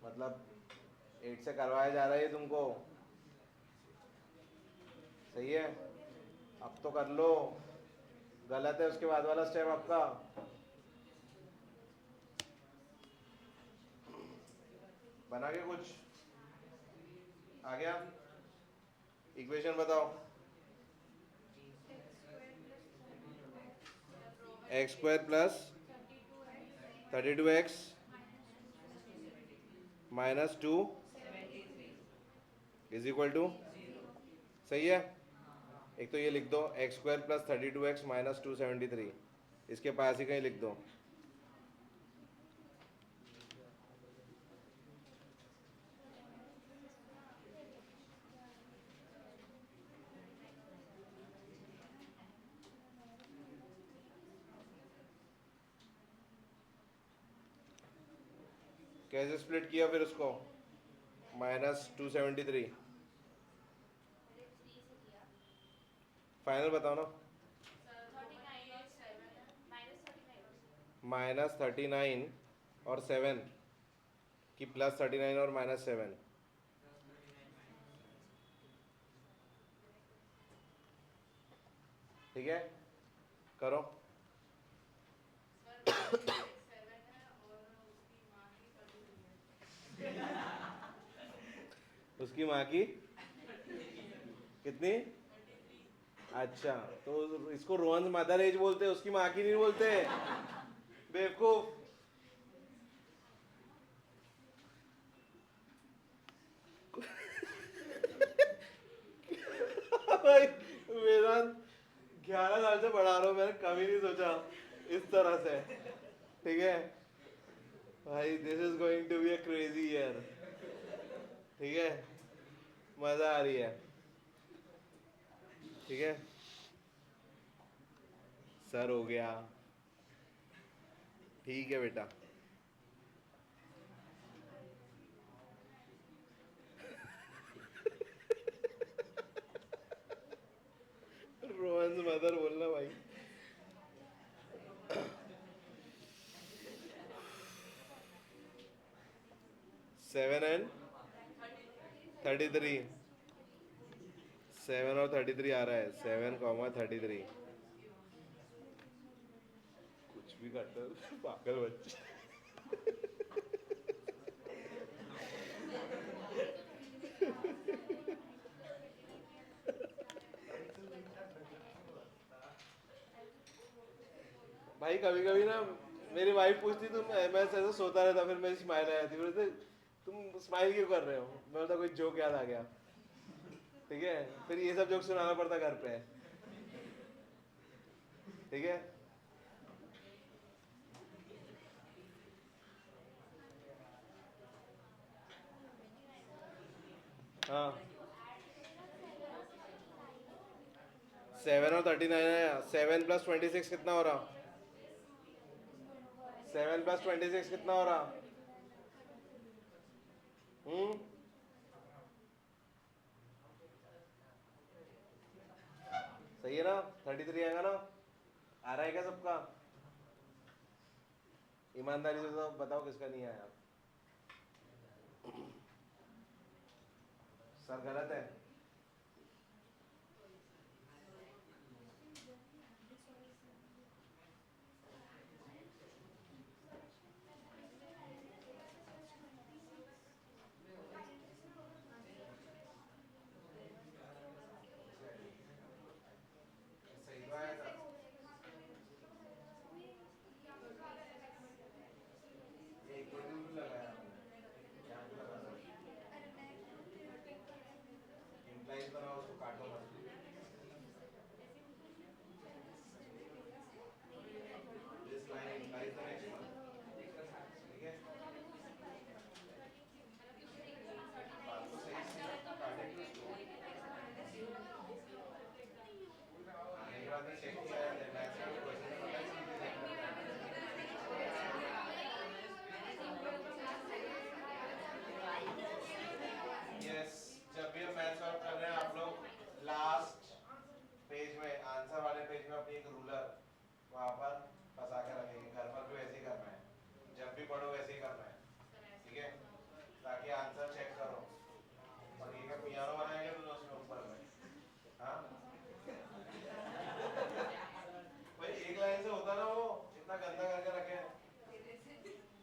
मतलब 8 से करवाया जा रहा है ये तुमको, सही है। अब तो कर लो, गलत है उसके बाद वाला स्टेप आपका। बना के कुछ आ गया, इक्वेशन बताओ। X square plus x² + 32x 32x minus - 2 = सही है। एक तो ये लिख दो x² + 32x - 273, इसके पास ही कहीं लिख दो। कैसे स्प्लिट किया फिर उसको? -273, फाइनल बताओ ना। -39 और 7 कि +39 और -7? ठीक है, करो। उसकी माँ की कितनी? अच्छा, तो इसको रोहन मदर एज बोलते हैं, उसकी माँ की नहीं बोलते बेवकूफ। भाई वेदांत 11 साल से पढ़ा रहा हूँ, मैंने कभी नहीं सोचा इस तरह से, ठीक है भाई। This is going to be a crazy year, ठीक है। मजा आ रही है, ठीक है। सर हो गया, ठीक है बेटा। रोहन मदर बोलना भाई। 7 and 33, 7 और 33 आ रहा है, 7, 33। कुछ भी करते हो पागल बच्चे। भाई कभी कभी ना मेरी वाइफ पूछती तुम, मैं ऐसे सोता रहता, फिर मेरी स्माइल आ जाती, बोलते तुम स्माइल क्यों कर रहे हो, मैं बोलता कोई जोक याद आ गया, ठीक है। फिर ये सब जोक सुनाना पड़ता घर पे, ठीक है। हाँ, 7 और 39 है। 7 + 26 कितना हो रहा? 7 + 26 कितना हो रहा? हम्म, सही है ना? 33 आएगा ना? आ रहा है क्या सबका? ईमानदारी से तो बताओ किसका नहीं आया। सर गलत है? सही तो आया था। एक तो भी लगाया आपने, यहाँ पे लगा सकते। इम्प्लाइज बनाओ, उसको काटो मत। This line implies the next one, ठीक है। बात तो सही थी ना, काटेंगे उसको। हाँ, एक बार मैं चेक किया है, मैथ्स का क्वेश्चन पता है सीधे देखना। यस, जब भी हम मैथ्स सॉल्व कर रहे हैं आप लोग लास्ट पेज में, आंसर वाले पेज में अपनी एक रूलर वहां पर फंसा के रखेंगे। घर पर भी वैसे ही करना है, जब भी पढ़ो वैसे ही करना है, ठीक है, ताकि आंसर चेक करो। और ये क्या पियानो बनाएंगे तो उसमें ऊपर में? हाँ भाई, एक लाइन से होता ना वो, इतना गंदा करके रखे हैं।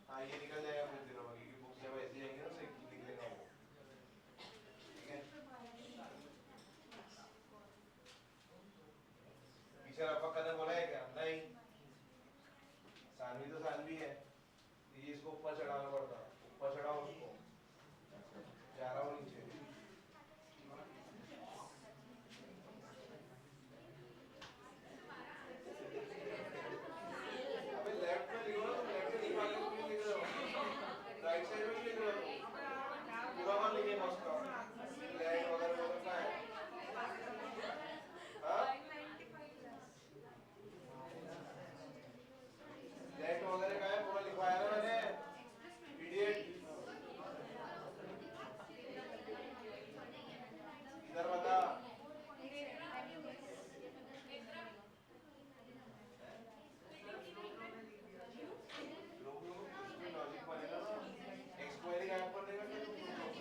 हाँ, ये निकल जाएगा कुछ दिनों में, क्योंकि बुक जब ऐसी जाएंगी ना तो निकलेगा वो, ठीक है। टीचर आपका कदम बोला है क्या? नहीं, सानवी तो सानवी है, ये इसको ऊपर चढ़ाना पड़ता, ऊपर चढ़ाओ उसको, जा रहा हूँ नीचे। अबे लेफ्ट में लिखो ना, तुम लेफ्ट में लिखवा के क्यों लिख रहे हो? राइट साइड में लिख रहे हो, पूरा वन लिखिए उसका, लेफ्ट वगैरह वगैरह का है। हाँ, लेफ्ट वगैरह का है, पूरा लिखवाया ना मैंने, इडियट। इधर बता। लोग इसमें लॉजिक बनेगा ना, एक्सक्वायरी गायब कर देगा क्या तुम लोग को?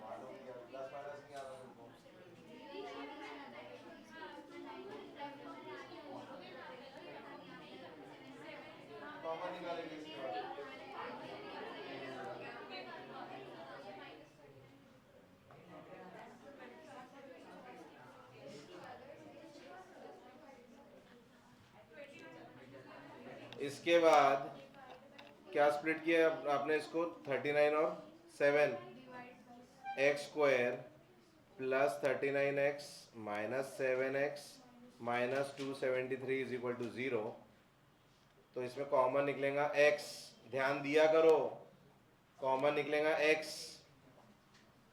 मालूम क्या प्लस माइनस नहीं आ रहा तुमको? कॉमन निकालेंगे इसके बाद। इसके बाद क्या स्प्लिट किया आपने इसको? 39 और 7, x² +39x - 7x - 273 = 0। तो इसमें कॉमन निकलेगा x, ध्यान दिया करो, कॉमन निकलेगा x,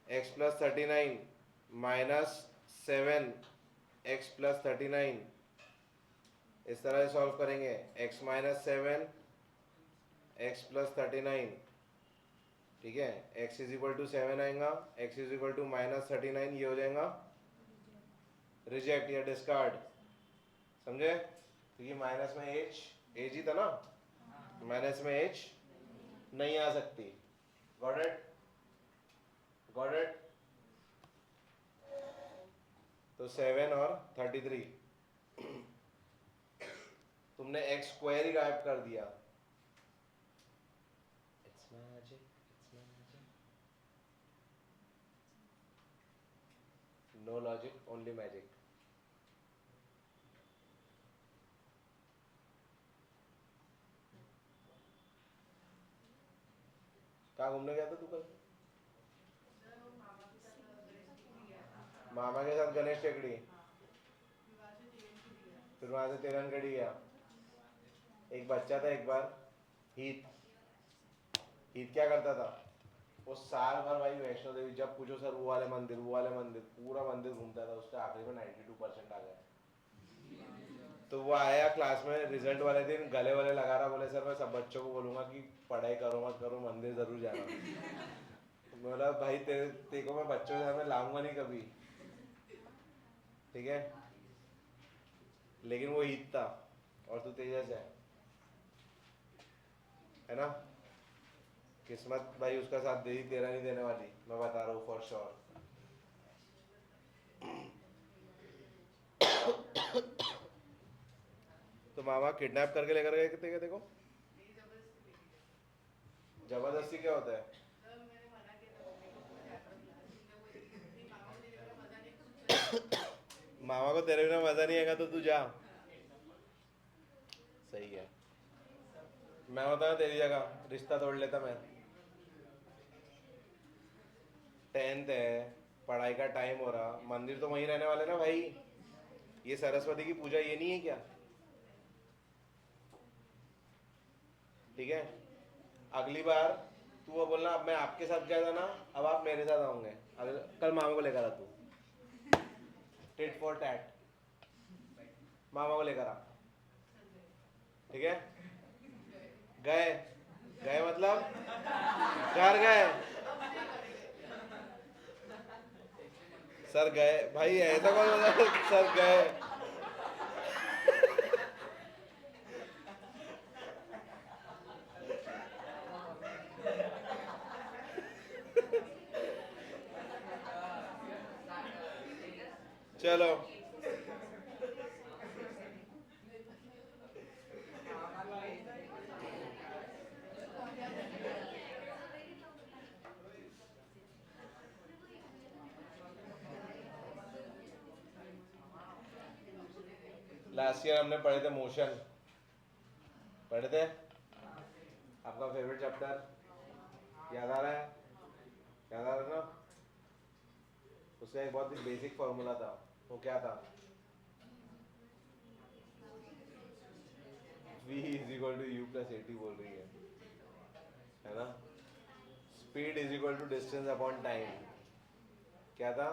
x plus 39 minus 7 x plus 39, इस तरह से सॉल्व करेंगे। x माइनस 7 x प्लस 39, ठीक है। x इज इक्वल टू 7 आएगा, x is equal to minus 39, ये हो जाएगा रिजेक्ट या डिस्कार्ड, समझे? क्योंकि माइनस में एज ही था ना, माइनस में एज नहीं आ सकती। Got it? Got it? तो 7 और 33, तुमने x स्क्वायर ही गायब कर दिया। It's magic, it's magic. No logic, only magic. कहाँ घूमने गया था तू कल? सर वो मामा के साथ गणेश टेकरी गया था। मामा के साथ गणेश टेकड़ी, फिर वहाँ से तेरनगढ़ी गया। फिर वहां से तेरनगढ़ी गया। एक बच्चा था एक बार, हीत। हीत क्या करता था? वो साल भर भाई वैष्णो देवी, जब पूछो सर वो वाले मंदिर, वो वाले मंदिर, पूरा मंदिर घूमता था। उसका आखिरी में 92% आ गया। तो वो आया क्लास में रिजल्ट वाले दिन, गले वाले लगा रहा, बोले सर मैं सब बच्चों को बोलूंगा कि पढ़ाई करो मत करो, मंदिर जरूर जाना। मैं बोला भाई तेरे को मैं बच्चों के सामने लाऊंगा नहीं कभी, ठीक है। लेकिन वो ईद था और तू तेजस है ना। किस्मत भाई उसका साथ दे ही, तेरा नहीं देने वाली, मैं बता रहा हूँ फॉर श्योर। तो मामा किडनैप करके लेकर गए कितने देखो? नहीं जबरदस्ती लेके गए। जबरदस्ती क्या होता है? सर मैंने मना किया था मम्मी को, मैं जाता हूँ क्लास, फिर वो नहीं मामा को तेरे बिना मजा नहीं है तो तू चल जा। मामा को तेरे बिना मजा नहीं आएगा तो तू जा। सही है। मैं होता ना तेरी जगह, रिश्ता तोड़ लेता मैं। 10th है, पढ़ाई का टाइम हो रहा, मंदिर तो वहीं रहने वाले ना भाई। ये सरस्वती की पूजा ये नहीं है क्या? ठीक है। अगली बार तू वो बोलना अब मैं आपके साथ गया था ना, अब आप मेरे साथ आओगे। कल मामा को लेकर आ तू, टिट फॉर टैट। मामा को लेकर आ, ठीक है। गए गए मतलब घर गए, सर गए भाई, ऐसा कौन बोला सर गए? चलो लास्ट ईयर हमने पढ़े थे मोशन, पढ़े थे। आपका फेवरेट चैप्टर याद आ रहा है? याद आ रहा है ना? उसका एक बहुत ही बेसिक फॉर्मूला था, वो क्या था? v is equal to u plus at बोल रही है ना। Speed is equal to distance upon time. क्या था?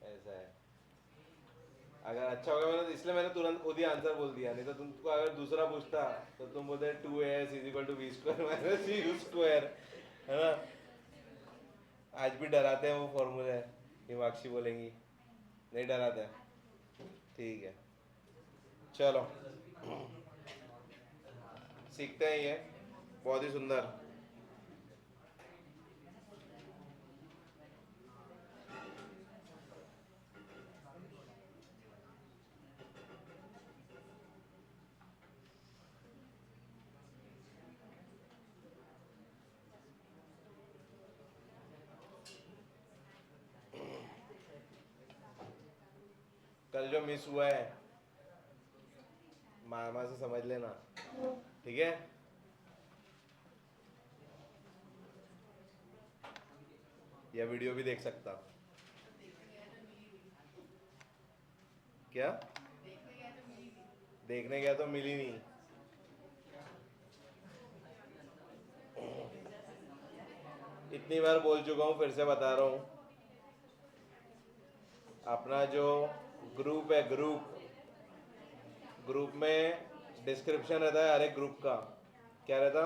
ऐसा है। अगर अच्छा होगा मैंने, इसलिए मैंने तुरंत खुद ही आंसर बोल दिया, नहीं तो तुमको अगर दूसरा पूछता तो तुम बोलते 2as is equal to v square minus u square, है ना। आज भी डराते हैं वो फॉर्मूले, हिमाक्षी बोलेंगी नहीं डराते। ठीक है चलो सीखते हैं ये, बहुत ही सुंदर। कल जो मिस हुआ है मामा से समझ लेना, ठीक है। या वीडियो भी देख सकता। क्या? देखने गया तो मिली नहीं। देखने गया तो मिली नहीं। इतनी बार बोल चुका हूँ, फिर से बता रहा हूँ। अपना जो ग्रुप है, ग्रुप में डिस्क्रिप्शन रहता है हर एक ग्रुप का। क्या रहता?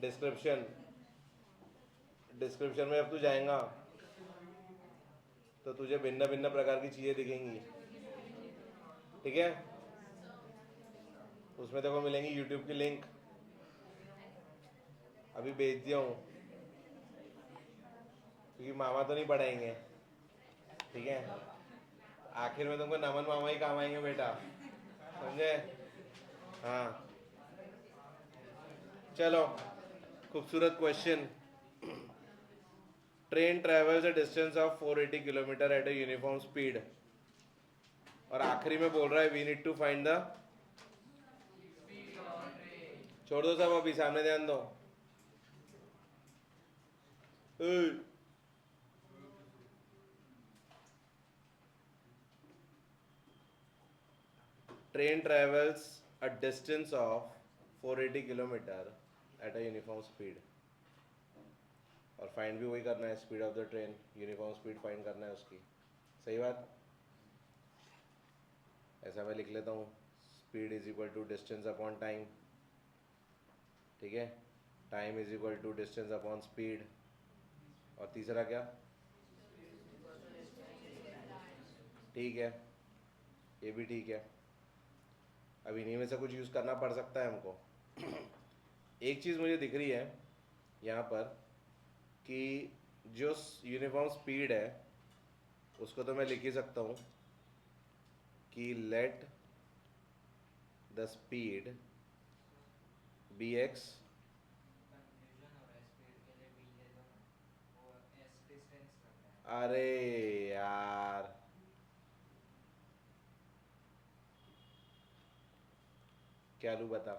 डिस्क्रिप्शन। डिस्क्रिप्शन में अब तू जाएगा तो तुझे भिन्न भिन्न प्रकार की चीज़ें दिखेंगी, ठीक है? उसमें तेरे को मिलेंगी यूट्यूब की लिंक, अभी भेज दिया हूँ, क्योंकि मामा तो नहीं पढ़ाएंगे, ठीक है? आखिर में तुमको नमन मामा ही काम आएंगे बेटा, समझे? हाँ, चलो, खूबसूरत question. Train travels a distance of 480 kilometre at a uniform speed, और आखिरी में बोल रहा है we need to find the, छोड़ दो सब अभी, सामने ध्यान दो। Train travels a distance of 480 kilometre at a uniform speed, और फाइंड भी वही करना है, speed of the train, uniform speed find करना है उसकी। सही बात? ऐसा मैं लिख लेता हूँ, speed is equal to distance upon time, ठीक है? Time is equal to distance upon speed, और तीसरा क्या? ठीक है, ये भी ठीक है। अब इन्हीं में से कुछ यूज़ करना पड़ सकता है हमको। एक चीज़ मुझे दिख रही है यहाँ पर कि जो यूनिफॉर्म स्पीड है उसको तो मैं लिख ही सकता हूँ कि let the speed be x, confusion हो रहा है, स्पीड के लिए बी ले दो ना, वो एस डिस्टेंस लग रहा है। अरे यार, क्या लूँ बता?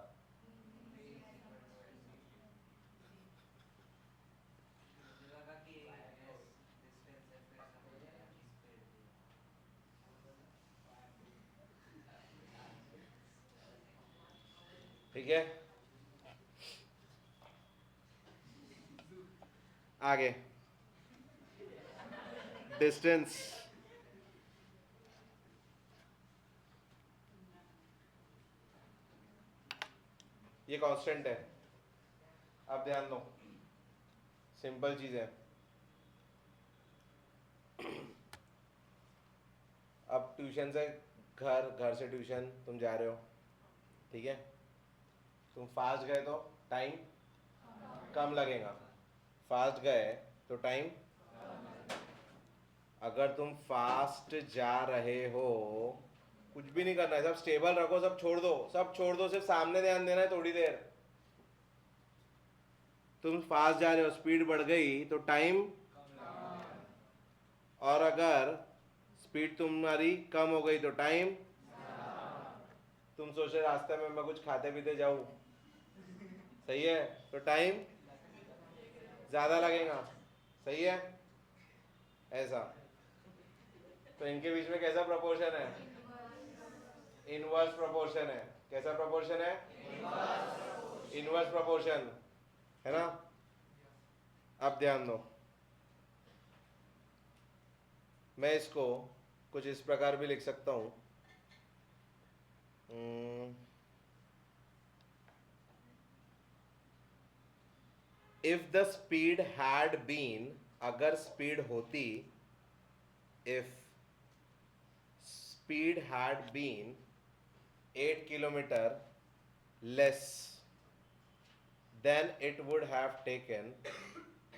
B is equal to s, मुझे लगा कि एस डिस्टेंस है, फिर समझ आया कि स्पीड भी है। ठीक है, आगे डिस्टेंस, ये कांस्टेंट है। अब ध्यान दो, सिंपल चीज़ है। अब ट्यूशन से घर, घर से ट्यूशन तुम जा रहे हो, ठीक है? तुम फास्ट गए तो टाइम कम लगेगा, फास्ट गए तो टाइम, अगर तुम फास्ट जा रहे हो, कुछ भी नहीं करना है, सब स्टेबल रखो, सब छोड़ दो, सब छोड़ दो, सिर्फ सामने ध्यान देना है थोड़ी देर। तुम फास्ट जा रहे हो, स्पीड बढ़ गई तो टाइम, और अगर स्पीड तुम्हारी कम हो गई तो टाइम। तुम सोच रहे रास्ते में मैं कुछ खाते पीते जाऊं, सही है, तो टाइम ज़्यादा लगेगा, सही है? ऐसा, तो इनके बीच में कैसा प्रोपोर्शन है? इनवर्स प्रोपोर्शन है। कैसा प्रोपोर्शन है? इनवर्स प्रोपोर्शन, है ना? अब ध्यान दो, मैं इसको कुछ इस प्रकार भी लिख सकता हूँ, if the speed had been, अगर स्पीड होती, if speed had been 8 kilometre less, then it would have taken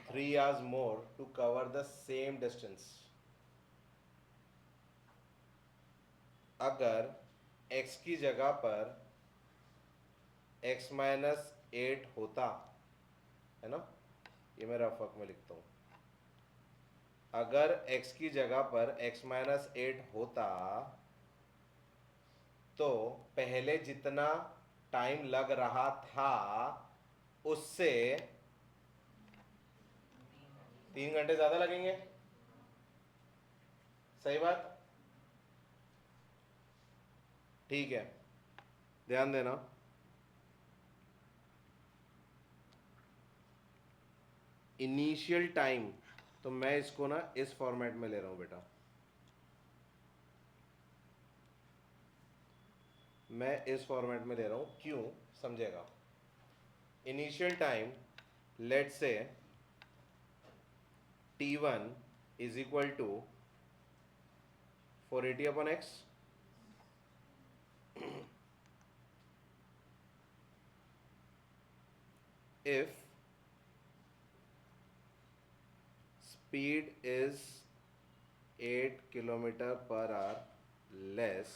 3 hours more to cover the same distance. अगर x की जगह पर x माइनस 8 होता, है ना, ये मैं रफ वर्क में लिखता हूँ, अगर x की जगह पर x माइनस 8 होता तो पहले जितना टाइम लग रहा था उससे 3 घंटे ज़्यादा लगेंगे, सही बात? ठीक है, ध्यान देना, इनिशियल टाइम, तो मैं इसको ना इस फॉर्मेट में ले रहा हूँ बेटा, मैं इस फॉर्मेट में ले रहा हूँ, क्यों समझेगा। Initial time let's say t1 is equal to 480 upon x, if speed is 8 kilometer per hour less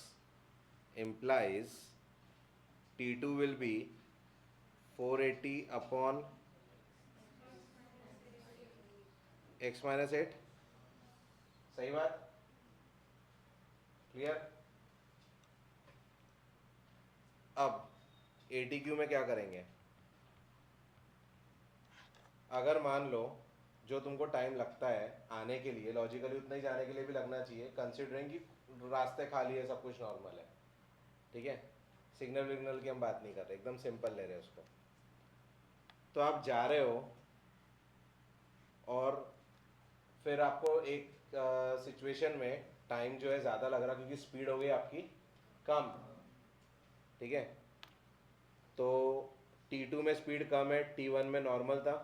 implies t2 will be 480 upon x minus 8। सही बात, क्लियर। अब ATQ में क्या करेंगे, अगर मान लो जो तुमको टाइम लगता है आने के लिए, लॉजिकली उतना ही जाने के लिए भी लगना चाहिए, कंसिडरिंग कि रास्ते खाली है, सब कुछ नॉर्मल है, ठीक है, सिग्नल विग्नल की हम बात नहीं कर रहे, एकदम सिंपल ले रहे हैं उसको। तो आप जा रहे हो और फिर आपको एक सिचुएशन में टाइम जो है ज़्यादा लग रहा क्योंकि स्पीड हो गई आपकी कम, ठीक है। तो T2 में स्पीड कम है, T1 में नॉर्मल था,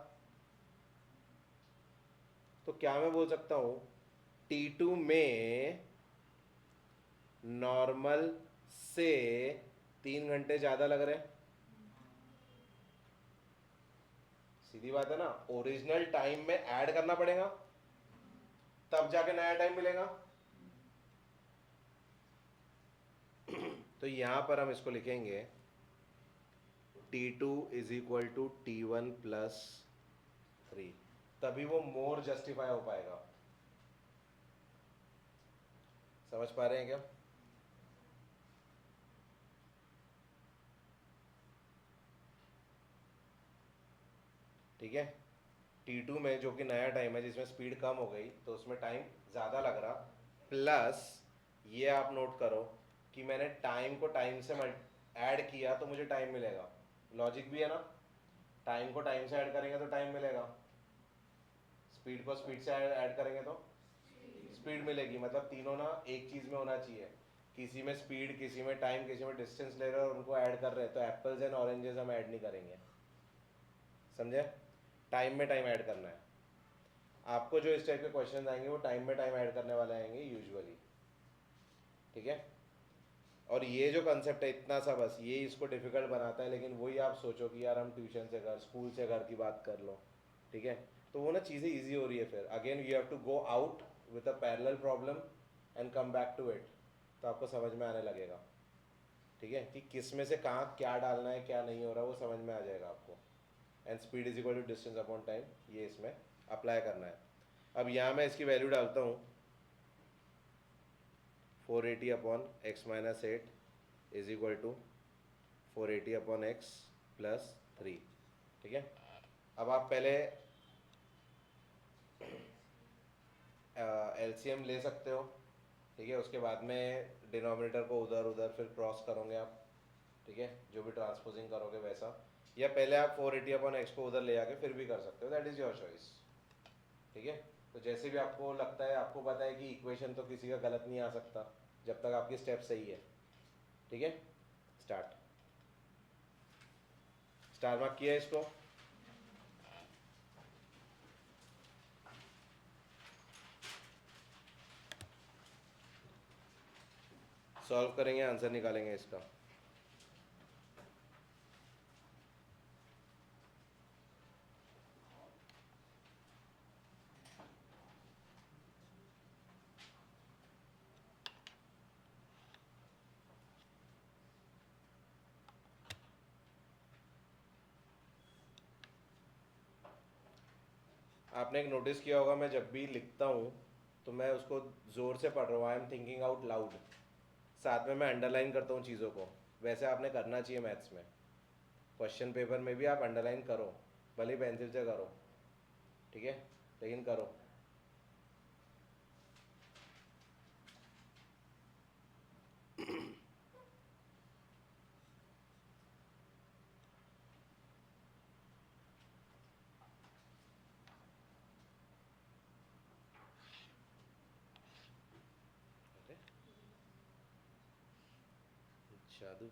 तो क्या मैं बोल सकता हूँ T2 में नॉर्मल से 3 घंटे ज़्यादा लग रहे हैं। सीधी बात है ना, ओरिजिनल टाइम में ऐड करना पड़ेगा तब जाके नया टाइम मिलेगा। तो यहां पर हम इसको लिखेंगे T2 is equal to T1 plus 3, तभी वो मोर जस्टिफाई हो पाएगा। समझ पा रहे हैं क्या? ठीक है, T2 में जो कि नया टाइम है जिसमें स्पीड कम हो गई तो उसमें टाइम ज़्यादा लग रहा, प्लस ये आप नोट करो कि मैंने टाइम को टाइम से ऐड किया तो मुझे टाइम मिलेगा। लॉजिक भी है ना, टाइम को टाइम से ऐड करेंगे तो टाइम मिलेगा, स्पीड को स्पीड से ऐड करेंगे तो स्पीड मिलेगी। मतलब तीनों ना एक चीज़ में होना चाहिए, किसी में स्पीड, किसी में टाइम, किसी में डिस्टेंस ले रहे हैं और उनको ऐड कर रहे हैं, तो एप्पल्स एंड ऑरेंजेस हम ऐड नहीं करेंगे, समझे। टाइम में टाइम ऐड करना है आपको। जो इस टाइप के क्वेश्चन आएंगे वो टाइम में टाइम ऐड करने वाले आएंगे यूजुअली, ठीक है। और ये जो कंसेप्ट है इतना सा, बस ये इसको डिफिकल्ट बनाता है, लेकिन वही आप सोचो कि यार हम ट्यूशन से घर, स्कूल से घर की बात कर लो, ठीक है, तो वो ना चीज़ें ईजी हो रही है। फिर again you have to go out with a parallel problem and come back to it, तो आपको समझ में आने लगेगा, ठीक है, कि किस में से कहाँ क्या डालना है, क्या नहीं हो रहा, वो समझ में आ जाएगा आपको। And speed is equal to distance upon time, ये इसमें अप्लाई करना है। अब यहाँ मैं इसकी वैल्यू डालता हूँ 480 upon x minus 8 is equal to 480 upon x plus 3, ठीक है। अब आप पहले एलसीएम ले सकते हो, ठीक है, उसके बाद में डिनोमिनेटर को उधर उधर फिर क्रॉस करोगे आप, ठीक है, जो भी ट्रांसपोजिंग करोगे वैसा, या पहले आप 480 अपॉन एक्स को उधर ले आके फिर भी कर सकते हो, दैट इज़ योर चॉइस, ठीक है। तो जैसे भी आपको लगता है, आपको पता है कि इक्वेशन तो किसी का गलत नहीं आ सकता जब तक आपकी स्टेप सही है, ठीक है। स्टार्ट, स्टार मार्क किया इसको। सॉल्व करेंगे, आंसर निकालेंगे इसका। आपने एक नोटिस किया होगा, मैं जब भी लिखता हूँ तो मैं उसको ज़ोर से पढ़ रहा हूँ, I am thinking out loud, साथ में मैं अंडरलाइन करता हूँ चीज़ों को। वैसे आपने करना चाहिए मैथ्स में, क्वेश्चन पेपर में भी आप अंडरलाइन करो, भले पेंसिल से करो, ठीक है, लेकिन करो। जादू।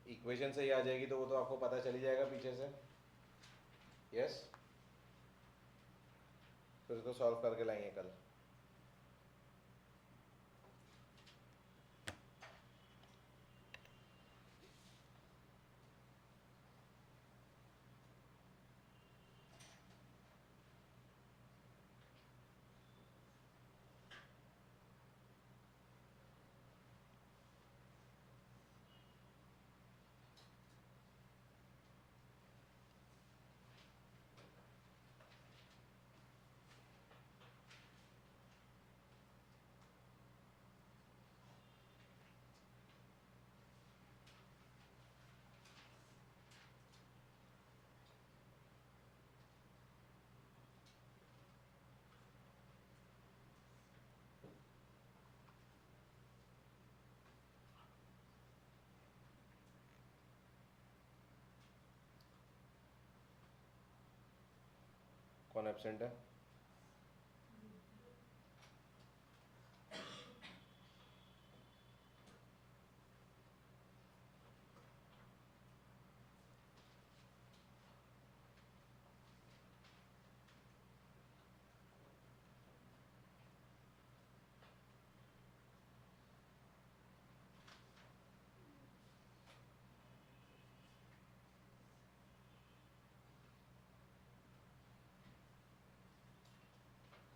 इक्वेशन सही आ जाएगी तो वो तो आपको पता चली जाएगा पीछे से। यस, फिर तो सॉल्व करके लाएंगे कल। कौन एब्सेंट है?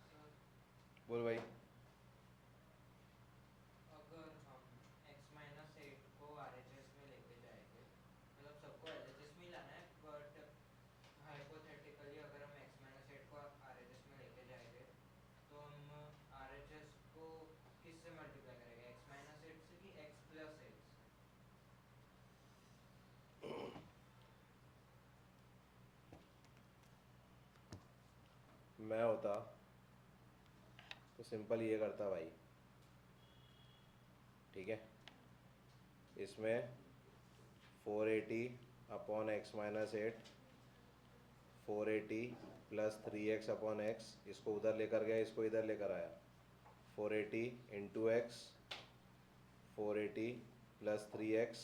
सर बोल भाई। अगर हम x माइनस एट को RHS में लेके जाएंगे, मतलब सबको LHS में ही लाना है, बट हाइपोथेटिकली अगर हम x माइनस एट को RHS में लेके जाएंगे तो हम RHS को किससे मल्टीप्लाई करेंगे, x माइनस एट से कि x प्लस एट से? मैं होता तो सिंपल ये करता भाई, ठीक है। इसमें 480 upon x minus eight, 480 plus 3x upon x, इसको उधर लेकर गया, इसको इधर लेकर आया, 480 इंटू एक्स, 480 प्लस 3x।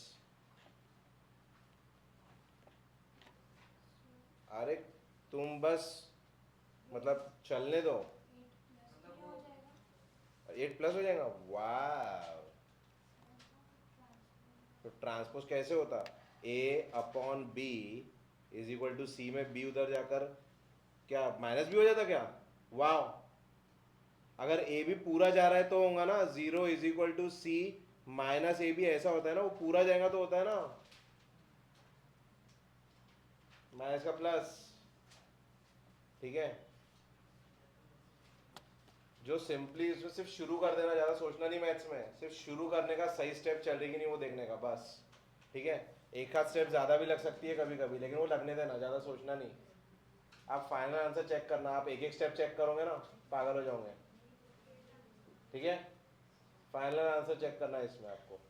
अरे तुम बस मतलब चलने दो, मतलब वो 8 प्लस हो जाएगा। वाह, तो ट्रांसपोज कैसे होता? a upon b is equal to c में b उधर जाकर क्या माइनस भी हो जाता क्या? वाह, अगर a भी पूरा जा रहा है तो होगा ना 0 is equal to c minus a भी, ऐसा होता है ना, वो पूरा जाएगा तो होता है ना माइनस का प्लस, ठीक है। जो सिंपली इसमें सिर्फ शुरू कर देना, ज़्यादा सोचना नहीं मैथ्स में, सिर्फ शुरू करने का सही स्टेप चल रही कि नहीं वो देखने का बस, ठीक है। एक आध स्टेप ज़्यादा भी लग सकती है कभी कभी, लेकिन वो लगने देना, ज़्यादा सोचना नहीं। आप फाइनल आंसर चेक करना, आप एक एक स्टेप चेक करोगे ना पागल हो जाओगे, ठीक है। फाइनल आंसर चेक करना है इसमें आपको।